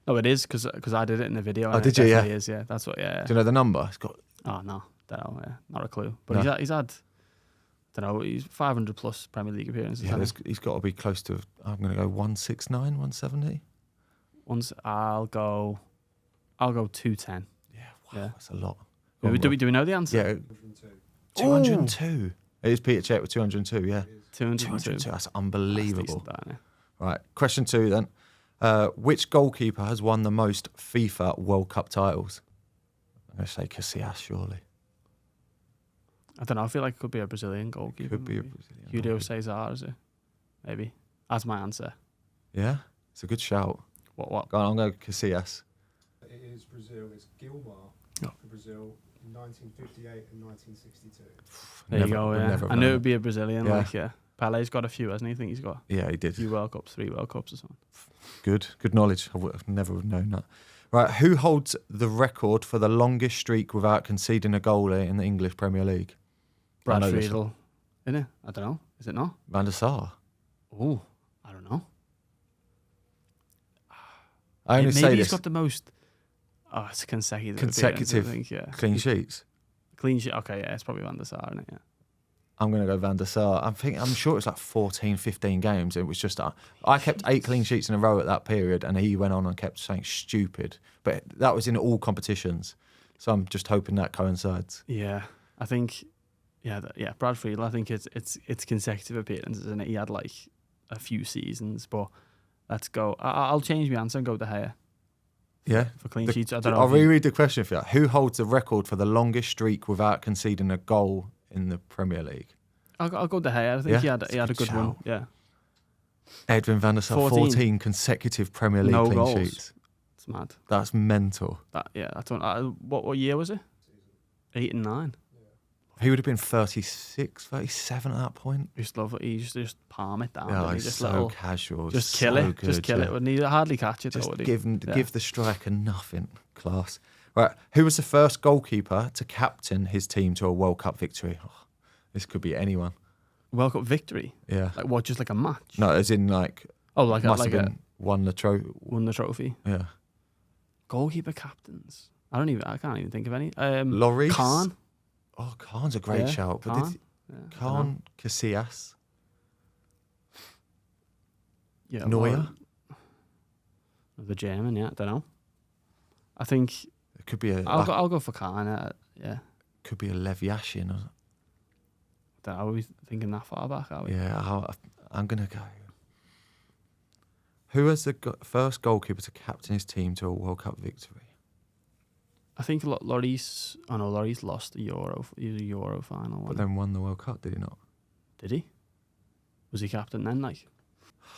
No, it is because I did it in the video. Oh, and did it you? Yeah. definitely is, yeah. That's what. Yeah. Do you know the number? It's got. Oh no, not a clue. But No. he's had. Don't know. He's 500 plus Premier League appearances. Yeah, hasn't he's got to be close to. I'm going to go 169, 170. he? Once I'll go 210. Yeah, wow, Yeah. that's a lot. Do we know the answer? Yeah, 202. It is Peter Cech with 202. Yeah, 202. 202. That's That's unbelievable. decent, that, isn't it? Right, question 2 then. Which goalkeeper has won the most FIFA World Cup titles? I'm going to say Casillas, surely. I don't know. I feel like it could be a Brazilian goalkeeper. Could be a maybe. Brazilian. Julio goalkeeper. Cesar, is it? Maybe. That's my answer. Yeah, it's a good shout. What? Go on, I'm going to go Casillas. It is Brazil. It's Gilmar Oh. for Brazil in 1958 and 1962. There you go. would Yeah. never have I knew known it would be a Brazilian. Yeah. Like, yeah. Pele's got a few, hasn't he? I think he's got it. Yeah, he a did. few World Cups, 3 World Cups or something. Good knowledge. I've never have known that. Right, who holds the record for the longest streak without conceding a goal in the English Premier League? I Brad know this Friedel. Isn't it? I don't know. Is it not? Van der Sar. Oh, I don't know. I only Maybe say he's this. got the most. Oh, it's consecutive. Consecutive appearances, I think, yeah. Clean sheets. Clean sheet. Okay, yeah, it's probably Van der Sar, isn't it? Yeah. I'm going to go Van der Sar. I'm sure it's like 14, 15 games. It was just, I kept 8 clean sheets in a row at that period, and he went on and kept saying stupid. But that was in all competitions. So I'm just hoping that coincides. Yeah, I think. Yeah, Brad Friedel. I think it's consecutive appearances, and he had like a few seasons. But let's go. I'll change my answer and go De Gea Yeah. for clean sheets. I don't know. I'll if he- reread the question for you. Who holds the record for the longest streak without conceding a goal in the Premier League? I'll go De Gea. I think Yeah, he that's had a a good good run. shout. Yeah, Edwin van der Sar, 14 consecutive Premier League No clean goals. sheets. it's mad. That's mental. I don't. What year was it? 8 and 9. He would have been 36, 37 at that point. Just love it. He just palm it down. Yeah, didn't he? he's just so little, casual. just so kill it. good, Just kill yeah. it. Wouldn't he hardly catch it? Just though, would he? give the striker nothing. Class. Right. Who was the first goalkeeper to captain his team to a World Cup victory? Oh, this could be anyone. World Cup victory. Yeah. Like what? Just like a match? No, as in like Oh, like must a have been won the trophy. won the trophy. Yeah. Goalkeeper captains. I can't even think of any. Lloris. Khan. Oh, Khan's a great Yeah, shout. But Khan. did Yeah, I don't know. Khan, Casillas, Yeah, Neuer. The German. Yeah, I don't know. I think It could be a I'll go for Khan. Yeah. could be a Lev Yashin. Don't know, are we thinking that far back? Are we? Yeah, I'm gonna go. Who was the first goalkeeper to captain his team to a World Cup victory? I think Lloris. Oh no, Lloris lost the Euro. He was a Euro final. But wasn't then won the World Cup, did he not? he? Did he? Was he captain then? Like,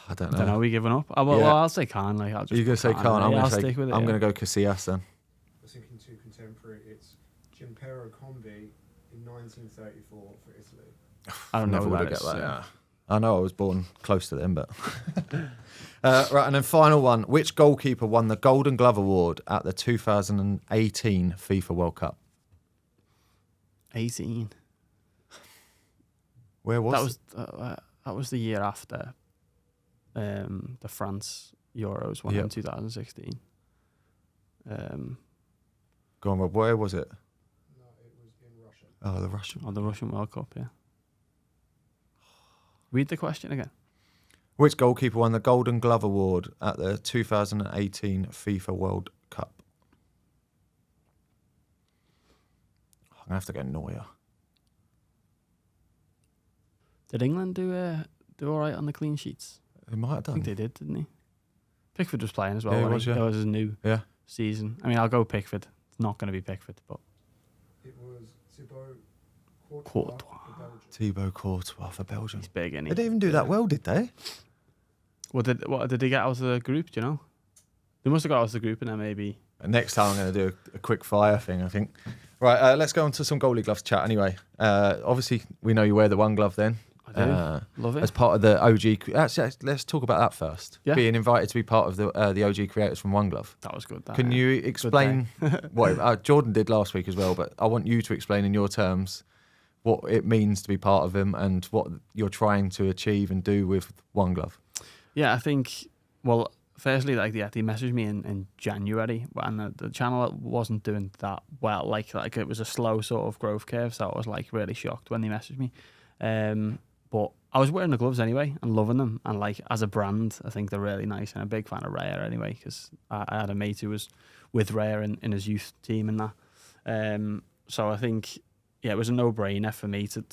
I don't I know. don't know. Are we giving up? Well, Yeah. I'll say Khan. Like, I'll just. You're gonna say put Khan. in. I'm I'll gonna stick with it. I'm yeah. gonna go Casillas then. I was thinking too contemporary. It's Gianpiero Combi in 1934 for Italy. I don't know. Never who would that have is, get that. yeah. Yeah. I know I was born close to them, but right. And then final one: which goalkeeper won the Golden Glove Award at the 2018 FIFA World Cup? 18. Where was That was the year after the France Euros one Yep. in 2016. Go on, Rob. Where was it? No, it was in Russia. Oh, the Russian. Or the Russian World Cup, yeah. Read the question again. Which goalkeeper won the Golden Glove Award at the 2018 FIFA World Cup? I'm gonna have to go Neuer. Did England do all right on the clean sheets? He might have I done. think they did, didn't he? Pickford was playing as well. Yeah, he wasn't was, he? yeah. That was his new Yeah. season. I mean, I'll go Pickford. It's not going to be Pickford, but It was Thibaut Courtois. for Belgium. Thibaut Courtois for Belgium. He's big, isn't They he? didn't even do that well, did they? What did they get out of the group? Do you know? They must have got out of the group, and then maybe. Next time I'm going to do a quick fire thing, I think. Right, let's go on to some goalie gloves chat anyway. Obviously, we know you wear the one glove then. I do. Love it. As part of the OG. Actually, let's talk about that first. Yeah. Being invited to be part of the OG creators from One Glove. That was good. Can you explain what Jordan did last week as well? But I want you to explain in your terms what it means to be part of them and what you're trying to achieve and do with One Glove. Yeah, I think. Well, firstly, like they messaged me in January, and the channel wasn't doing that well. Like it was a slow sort of growth curve, so I was like really shocked when they messaged me. But I was wearing the gloves anyway and loving them, and like as a brand, I think they're really nice, and I'm a big fan of Raya anyway because I had a mate who was with Raya in his youth team and that. So I think. Yeah, it was a no-brainer for me to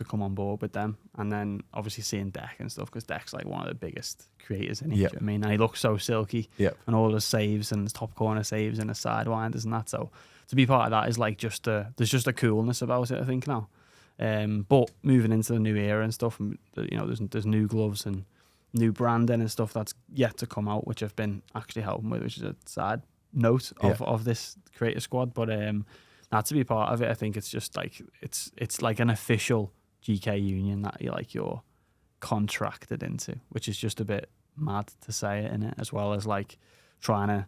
come on board with them. And then obviously seeing Deck and stuff, because Deck's like one of the biggest creators in Yep. it. I mean, and he looks so silky. Yep. And all his saves and his top corner saves and his sidewinders and that. So to be part of that is like there's just a coolness about it, I think, now. But moving into the new era and stuff, there's new gloves and new branding and stuff that's yet to come out, which I've been actually helping with, which is a side note of this creator squad. But not to be part of it, I think it's just like it's like an official GK union that you're contracted into, which is just a bit mad to say it in it, as well as like trying to,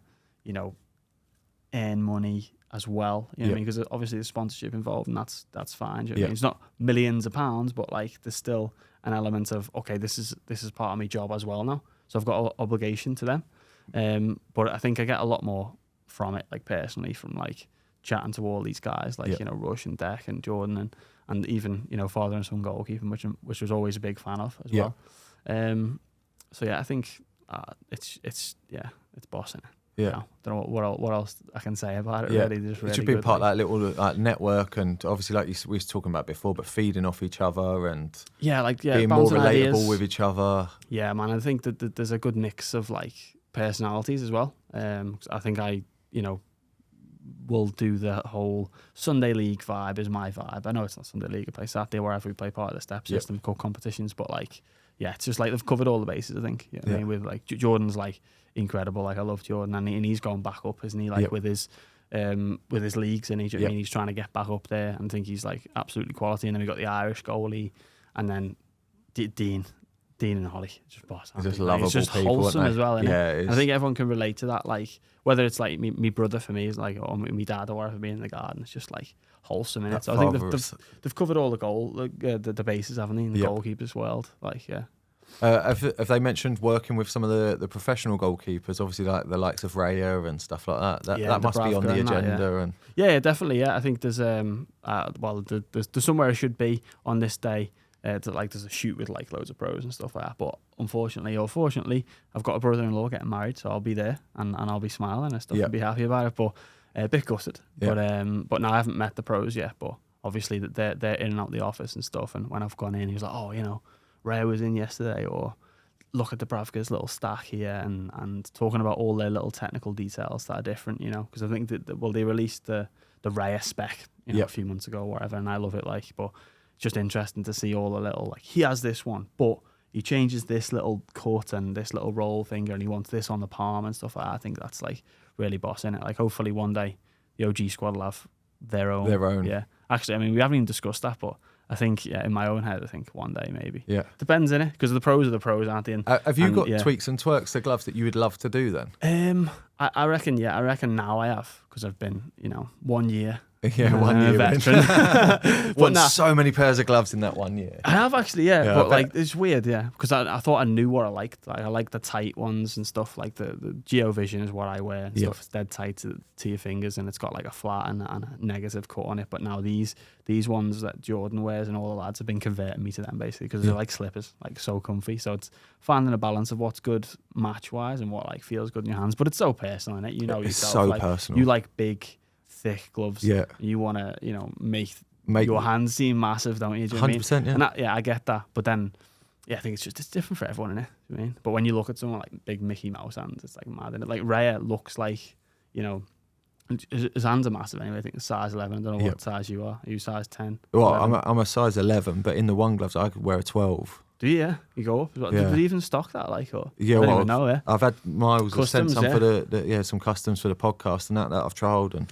earn money as well. You know what I mean? Because obviously there's sponsorship involved, and that's fine. Do you know what I mean? It's not millions of pounds, but like there's still an element of okay, this is part of my job as well now. So I've got an obligation to them. But I think I get a lot more from it, like personally, from like chatting to all these guys, like Rush and Deck and Jordan and even father and son goalkeeping, which was always a big fan of as well. So yeah, I think it's bossing. Yeah, don't know what else I can say about it. Really, just really it should be good, part of that little network, and obviously, like we was talking about before, but feeding off each other and being more relatable ideas with each other. Yeah, man, I think that there's a good mix of like personalities as well. I think will do the whole Sunday League vibe is my vibe. I know it's not Sunday League, I play Saturday wherever we play part of the step system called competitions, but like it's just like they've covered all the bases, I think. You know what I mean? With like Jordan's like incredible, like I love Jordan, and he's gone back up, isn't he? Like with his leagues, and I mean he's trying to get back up there, and I think he's like absolutely quality. And then we got the Irish goalie, and then Dean and Holly, just boss. It's just lovable it's just people, wholesome as well, isn't it? it is. I think everyone can relate to that. Like whether it's like me brother for me is like, or me dad, or whatever, being in the garden, it's just like wholesome in it. So I think they've covered all the bases, haven't they, in the goalkeepers world? Like have they mentioned working with some of the professional goalkeepers? Obviously, like the likes of Raya and stuff like that. That must be on the agenda. Yeah, definitely. Yeah, I think there's there's somewhere I should be on this day. There's a shoot with like loads of pros and stuff like that, but unfortunately or fortunately I've got a brother-in-law getting married, so I'll be there and I'll be smiling and stuff and be happy about it, but a bit gutted. But now I haven't met the pros yet, but obviously they're in and out the office and stuff, and when I've gone in he was like, Ray was in yesterday, or look at the Bravka's little stack here, and talking about all their little technical details that are different, because I think that they released the Raya spec a few months ago or whatever, and I love it, like, but just interesting to see all the little, like, he has this one, but he changes this little cut and this little roll finger, and he wants this on the palm and stuff like that. I think that's like really bossing it. Like, hopefully one day the OG squad will have their own. Yeah. Actually, I mean, we haven't even discussed that, but I think, in my own head, I think one day maybe. Yeah. Depends, innit? Because the pros are the pros, aren't they? Have you got tweaks and twerks, the gloves that you would love to do then? I reckon now I have, because I've been, 1 year. 1 year veteran. But so many pairs of gloves in that 1 year. I have actually, but like it's weird, because I thought I knew what I liked. Like, I like the tight ones and stuff. Like the Geo Vision is what I wear and stuff. It's dead tight to your fingers, and it's got like a flat and a negative cut on it. But now these ones that Jordan wears and all the lads have been converting me to them basically, because they're like slippers, like so comfy. So it's finding a balance of what's good match wise and what like feels good in your hands. But it's so personal, innit? It's yourself, so like, personal. You like big, thick gloves. Yeah. You want to, make your hands seem massive, don't you? Do you know what I mean? 100%, yeah. And I get that. But then, I think it's different for everyone, innit? Do you know what I mean? But when you look at someone like big Mickey Mouse hands, it's like mad, innit? Like Raya looks like, His hands are massive anyway. I think it's size 11. I don't know Yep. what size you are. Are you size 10? Well, 11? I'm a size 11, but in the one gloves I could wear a 12. Do you? Yeah, you go up. Yeah. Do they even stock that? Like, or Yeah, I don't well, even know. Yeah. I've had Miles have sent Customs, some yeah. for the some customs for the podcast and that I've trialled. And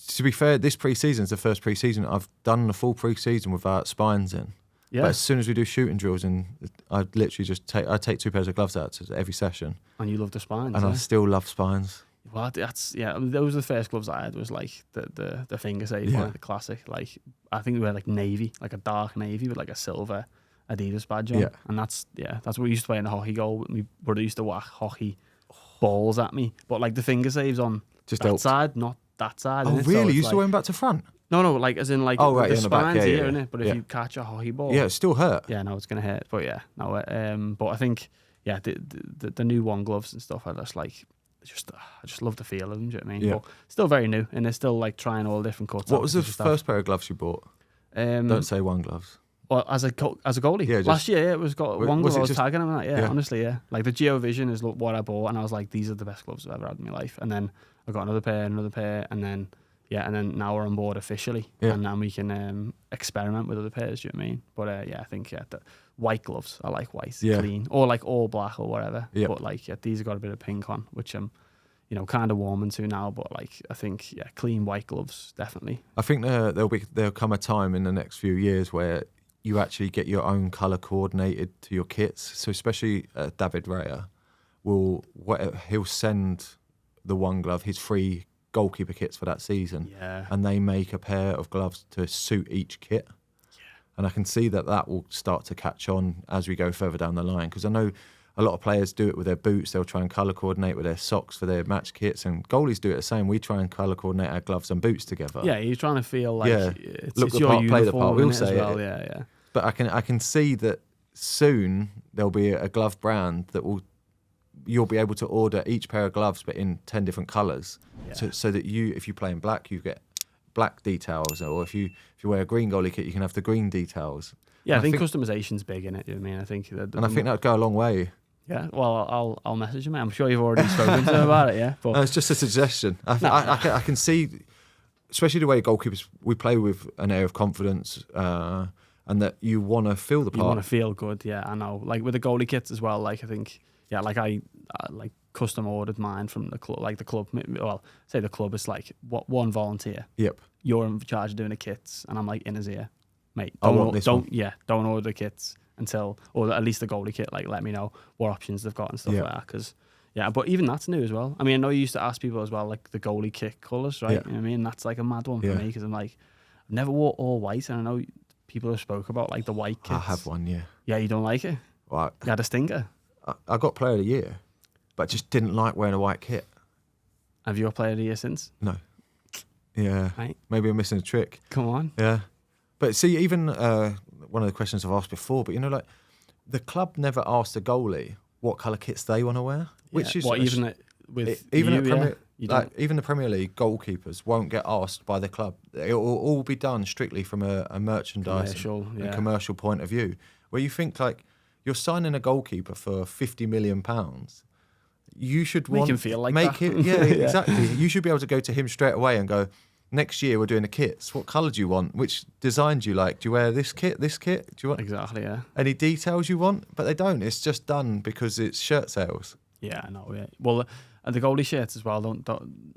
to be fair, this pre-season is the first pre-season I've done the full pre-season without spines in. Yeah. But as soon as we do shooting drills, and I literally just take 2 pairs of gloves out to every session, And you love the spines. and yeah. I still love spines. Well, that's I mean, those were the first gloves I had. Was like the finger save Yeah. one, the classic. Like I think they were like navy, like a dark navy with like a silver Adidas badge on. Yeah. And that's what we used to play in the hockey goal. My brother used to whack hockey balls at me, but like the finger saves on Just that helped. side, not that side. Oh, innit? So really? it's You used to like- wear them back to front? No, like as in like Oh, right, the in the back. spines Yeah, here, yeah, innit? But yeah. if you catch a hockey ball, Yeah, it still hurt. yeah, no, it's gonna hurt. But yeah, no. But I think the new one gloves and stuff. I just love the feel of them. Do you know what I mean? Yeah. But still very new, and they're still like trying all different cuts. What out, was the which is first pair of gloves you bought? stuff. Don't say one gloves. Well, as a goalie, Yeah, just- last year yeah, it was got one was glove. it I was just- tagging them and that. Yeah, yeah. honestly, yeah. Like the Geo Vision is what I bought, and I was like, these are the best gloves I've ever had in my life. And then I got another pair, and then now we're on board officially, Yeah. and then we can experiment with other pairs. Do you know what I mean? But I think the white gloves. I like white, Yeah. clean, or like all black or whatever. Yeah. But like these have got a bit of pink on, which I'm, kind of warming to now. But like I think clean white gloves definitely. I think there'll come a time in the next few years where you actually get your own colour coordinated to your kits. So especially David Raya he'll send the one glove, his free goalkeeper kits for that season, Yeah. and they make a pair of gloves to suit each kit. And I can see that will start to catch on as we go further down the line, because I know a lot of players do it with their boots. They'll try and colour coordinate with their socks for their match kits, and goalies do it the same. We try and colour coordinate our gloves and boots together. Yeah, you're trying to feel like Yeah. it's, Look it's the your part, play the uniform part. We'll innit, as say it. well. Yeah. But I can see that soon there'll be a glove brand that you'll be able to order each pair of gloves but in 10 different colours, Yeah. so that if you play in black, you get black details, or if you wear a green goalie kit, you can have the green details. Yeah, And I think customization's big in it. You know what I mean? I think And I think that'd go a long way. Yeah, well, I'll message him. I'm sure you've already spoken to him about it. Yeah, but No, it's just a suggestion. I can see, especially the way goalkeepers, we play with an air of confidence, and that you want to feel the you want part. to feel good. Yeah, I know. Like with the goalie kits as well. Like I think, like I like custom ordered mine from the club. Like the club, well, say the club is like one volunteer. Yep. You're in charge of doing the kits, and I'm like in his ear, mate. I want this one. Don't order the kits until, or at least the goalie kit. Like let me know what options they've got and stuff Yeah. like that. Because but even that's new as well. I mean, I know you used to ask people as well, like the goalie kit colours, right? Yeah. You know what I mean? That's like a mad one for Yeah. me because I'm like, I've never wore all white, and I know people have spoke about like the white kits. I have one, yeah. Yeah, you don't like it? Well, You had a stinker. I got player of the year, but just didn't like wearing a white kit. Have you got player of the year since? No. Yeah. Right. Maybe I'm missing a trick. Come on. Yeah. But see, even one of the questions I've asked before, but like the club never asked the goalie what colour kits they want to wear, which Yeah. is what even with even you, at Premier, you like don't- even the Premier League goalkeepers won't get asked by the club. It will all be done strictly from a merchandise Commercial, and yeah. commercial point of view. Where you think like you're signing a goalkeeper for £50 million, you should Make him feel like make that. him, yeah, Yeah. exactly. You should be able to go to him straight away and go, next year we're doing the kits. What colour do you want? Which design do you like? Do you wear this kit? This kit? Do you want Exactly. Yeah. any details you want? But they don't. It's just done because it's shirt sales. Yeah, I know. Yeah. Well, and the goalie shirts as well don't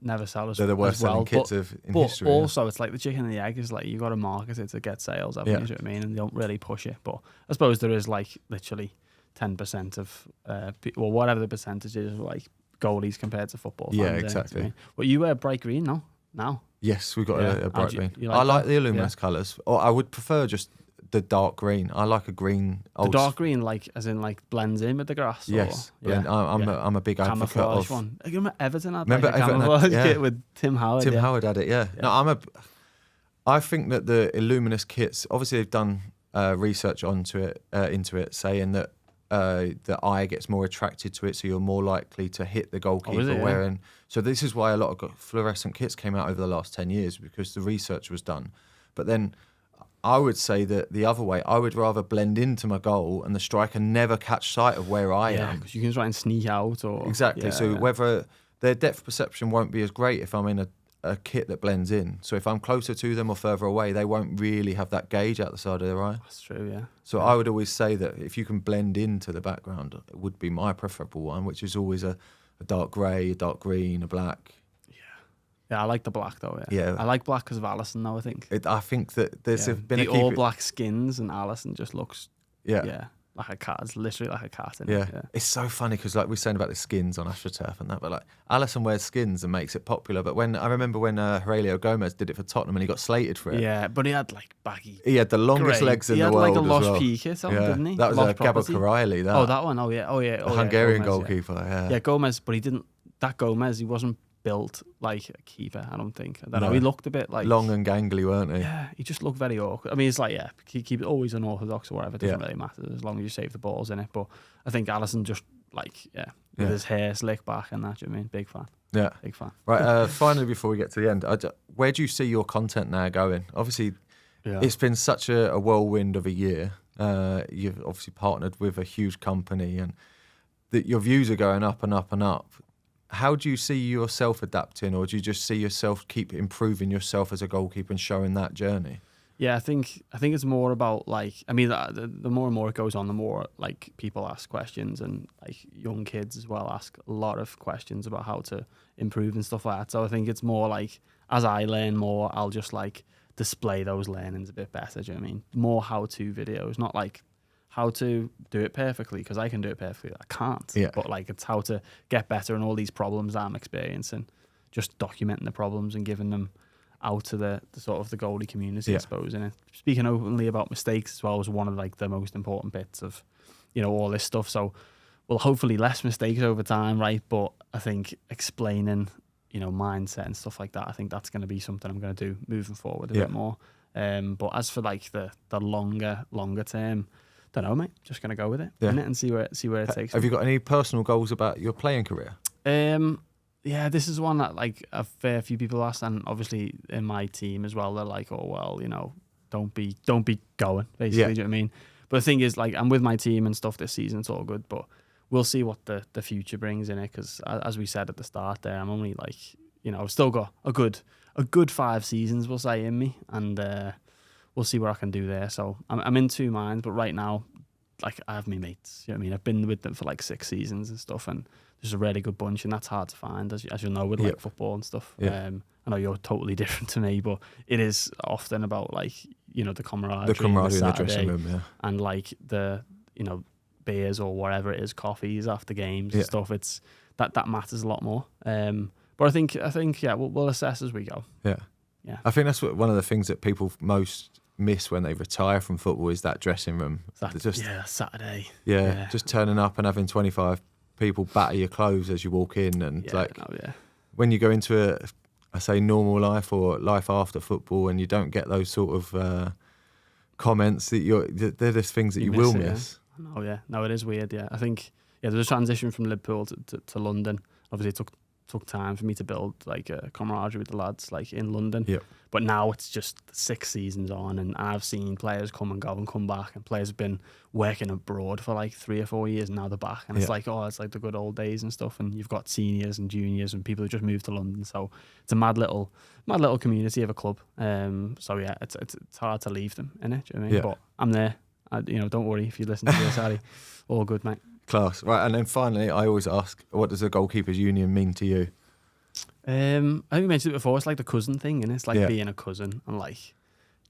never sell as They're the worst as well. selling kits but, in but history. yeah. also, it's like the chicken and the egg. Is like you got to market it to get sales. I Yeah. think, you know what I mean? And they don't really push it. But I suppose there is like literally 10% of whatever the percentage is, like goalies compared to football. Yeah, fans, exactly. you know what I mean? But you wear bright green, no? Now. Yes, we've got Yeah. a How bright do you- green. you like I like that? the luminous Yeah. colours. Or I would prefer just the dark green. I like a green. The dark green, like as in like blends in with the grass. Yes, Or, blend. I'm a big advocate camouflage of. one. I remember Everton had Remember like a Everton had- camouflage yeah. kit with Tim Howard. Tim yeah. Howard had it. Yeah. No, I think that the Illuminous kits. Obviously, they've done research into it, saying that the eye gets more attracted to it, so you're more likely to hit the goalkeeper it? Yeah. wearing. So this is why a lot of fluorescent kits came out over the last 10 years, because the research was done. But then I would say that the other way, I would rather blend into my goal and the striker never catch sight of where I Yeah, am. because you can try and sneak out or Exactly. Yeah, so yeah. whether their depth perception won't be as great if I'm in a kit that blends in. So if I'm closer to them or further away, they won't really have that gauge out the side of their eye. That's true, yeah. So I would always say that if you can blend into the background, it would be my preferable one, which is always a dark grey, a dark green, a black. Yeah, I like the black though. Yeah. I like black because of Alisson though. I think. I think that there's been the all black skins and Alisson just looks. Yeah. Like a cat. It's literally like a cat. Yeah. It's so funny because like we're saying about the skins on AstroTurf and that, but like Alisson wears skins and makes it popular. But I remember when Aurelio Gomez did it for Tottenham and he got slated for it. Yeah, but he had like baggy. He had the longest legs in the world. He had like a as Lost well. Peak on, didn't he? That was Gabba Karaili. That one. Oh yeah. The Hungarian Gomez, goalkeeper. Yeah. Yeah, Gomez, but he didn't. That Gomez, he wasn't built like a keeper. I don't think. I don't know. He looked a bit like long and gangly, weren't he? Yeah, he just looked very awkward. I mean, it's like keep it always unorthodox or whatever. It doesn't really matter as long as you save the balls in it. But I think Alisson just with his hair slicked back and that. Do you know what I mean? Big fan. Yeah, big fan. Right. Finally, before we get to the end, where do you see your content now going? Obviously, it's been such a whirlwind of a year. You've obviously partnered with a huge company, and your views are going up and up and up. How do you see yourself adapting, or do you just see yourself keep improving yourself as a goalkeeper and showing that journey? Yeah, I think it's more about like, I mean, the more and more it goes on, the more like people ask questions, and like young kids as well ask a lot of questions about how to improve and stuff like that. So I think it's more like as I learn more, I'll just like display those learnings a bit better. Do you know what I mean? More how-to videos, not like how to do it perfectly, because I can do it perfectly. I can't. Yeah. But like it's how to get better in all these problems that I'm experiencing, just documenting the problems and giving them out to the sort of the goalie community, I suppose. And speaking openly about mistakes as well was one of like the most important bits of, all this stuff. So, well, hopefully less mistakes over time, right? But I think explaining, mindset and stuff like that, I think that's going to be something I'm going to do moving forward a bit more. But as for like the longer term, don't know, mate. Just gonna go with it, innit, and see where it takes. Have you got any personal goals about your playing career? Yeah, this is one that like a fair few people ask, and obviously in my team as well. They're like, oh well, don't be going, basically. Do you know what I mean? But the thing is, like, I'm with my team and stuff this season. It's all good, but we'll see what the future brings in it. Because as we said at the start, there, I'm only like, I've still got a good 5 seasons, we'll say, in me, and we'll see what I can do there. So I'm in 2 minds, but right now, like, I have my mates. You know what I mean? I've been with them for like 6 seasons and stuff, and there's a really good bunch, and that's hard to find, as you know, with like football and stuff. Yeah. I know you're totally different to me, but it is often about like, the camaraderie, in the dressing room, and like the, beers or whatever it is, coffees after games and stuff. It's that matters a lot more. But I think we'll assess as we go. Yeah. I think that's one of the things that people most miss when they retire from football is that dressing room. Saturday. Yeah, just turning up and having 25 people batter your clothes as you walk in, and when you go into a normal life or life after football, and you don't get those sort of comments they're just things that you will miss. No, it is weird. I think there's a transition from Liverpool to London. Obviously, it took time for me to build like a camaraderie with the lads like in London. But now it's just 6 seasons on, and I've seen players come and go and come back, and players have been working abroad for like 3 or 4 years, and now they're back, and it's like, it's like the good old days and stuff. And you've got seniors and juniors and people who just moved to London, so it's a mad little community of a club. So yeah, it's hard to leave them, innit? Do you know what I mean? But I'm there. Don't worry if you listen to this, Harry. All good, mate. Class. Right, and then finally, I always ask, what does the Goalkeepers Union mean to you? I think we mentioned it before. It's like the cousin thing, and it's like being a cousin, and like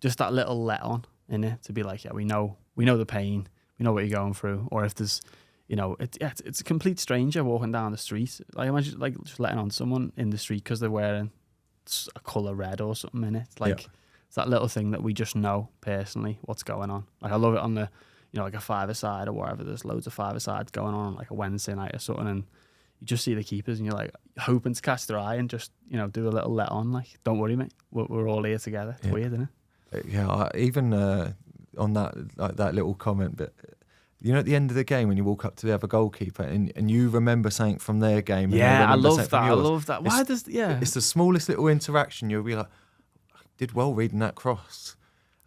just that little let on in it to be like, we know the pain, we know what you're going through. Or if there's, it's a complete stranger walking down the street. Like imagine like just letting on someone in the street because they're wearing a colour red or something in it. Like it's that little thing that we just know personally what's going on. Like I love it on the, like a 5-a-side or wherever. There's loads of 5-a-sides going on like a Wednesday night or something, and you just see the keepers and you're like hoping to catch their eye and just, do a little let on. Like, don't worry, mate. We're all here together. It's weird, isn't it? Yeah, even on that little comment, but at the end of the game when you walk up to the other goalkeeper and you remember something from their game. Yeah, I love that. Why does it's the smallest little interaction. You'll be like, I did well reading that cross,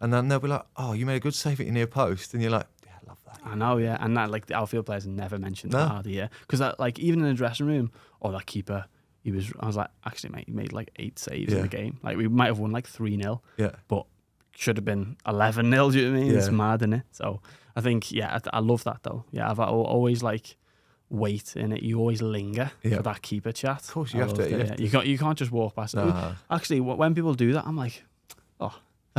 and then they'll be like, oh, you made a good save at your near post, and you're like, I love that. I know, yeah, and that like the outfield players never mentioned that, because that like even in the dressing room, that keeper, I was like, actually, mate, he made like 8 saves in the game. Like we might have won like 3-0. Yeah. But should have been 11-0. Do you know what I mean? Yeah. It's mad, isn't it? So I think, I love that though. Yeah, I've always like wait in it. You always linger for that keeper chat. Of course, you have to. You can't just walk past it. Nah. Actually, when people do that, I'm like, I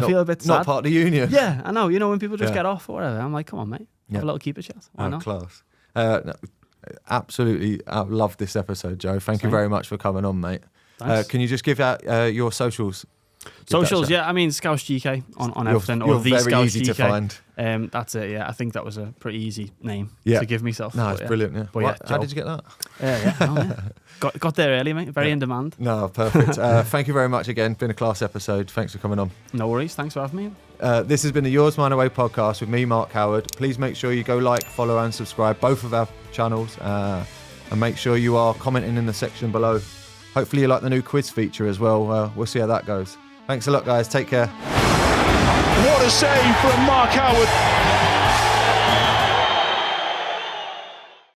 feel a bit sad. Not part of the union. Yeah, I know. You know, when people just get off or whatever, I'm like, come on, mate. Have a little keeper chat. Why not? Class. No, absolutely, I love this episode, Joe. Thank you very much for coming on, mate. Can you just give out your socials? Socials, I mean, Scouse GK on everything. You're or the very Scouse easy GK. to find. That's it, yeah. I think that was a pretty easy name Yeah. to give myself. No, it's brilliant, yeah. But How did you get that? Got there early, mate. Very in demand. No, perfect. Thank you very much again. Been a class episode. Thanks for coming on. No worries. Thanks for having me. This has been the Yours Mine Away podcast with me, Mark Howard. Please make sure you go like, follow and subscribe both of our channels, and make sure you are commenting in the section below. Hopefully you like the new quiz feature as well. We'll see how that goes. Thanks a lot, guys. Take care. What a save from Mark Howard.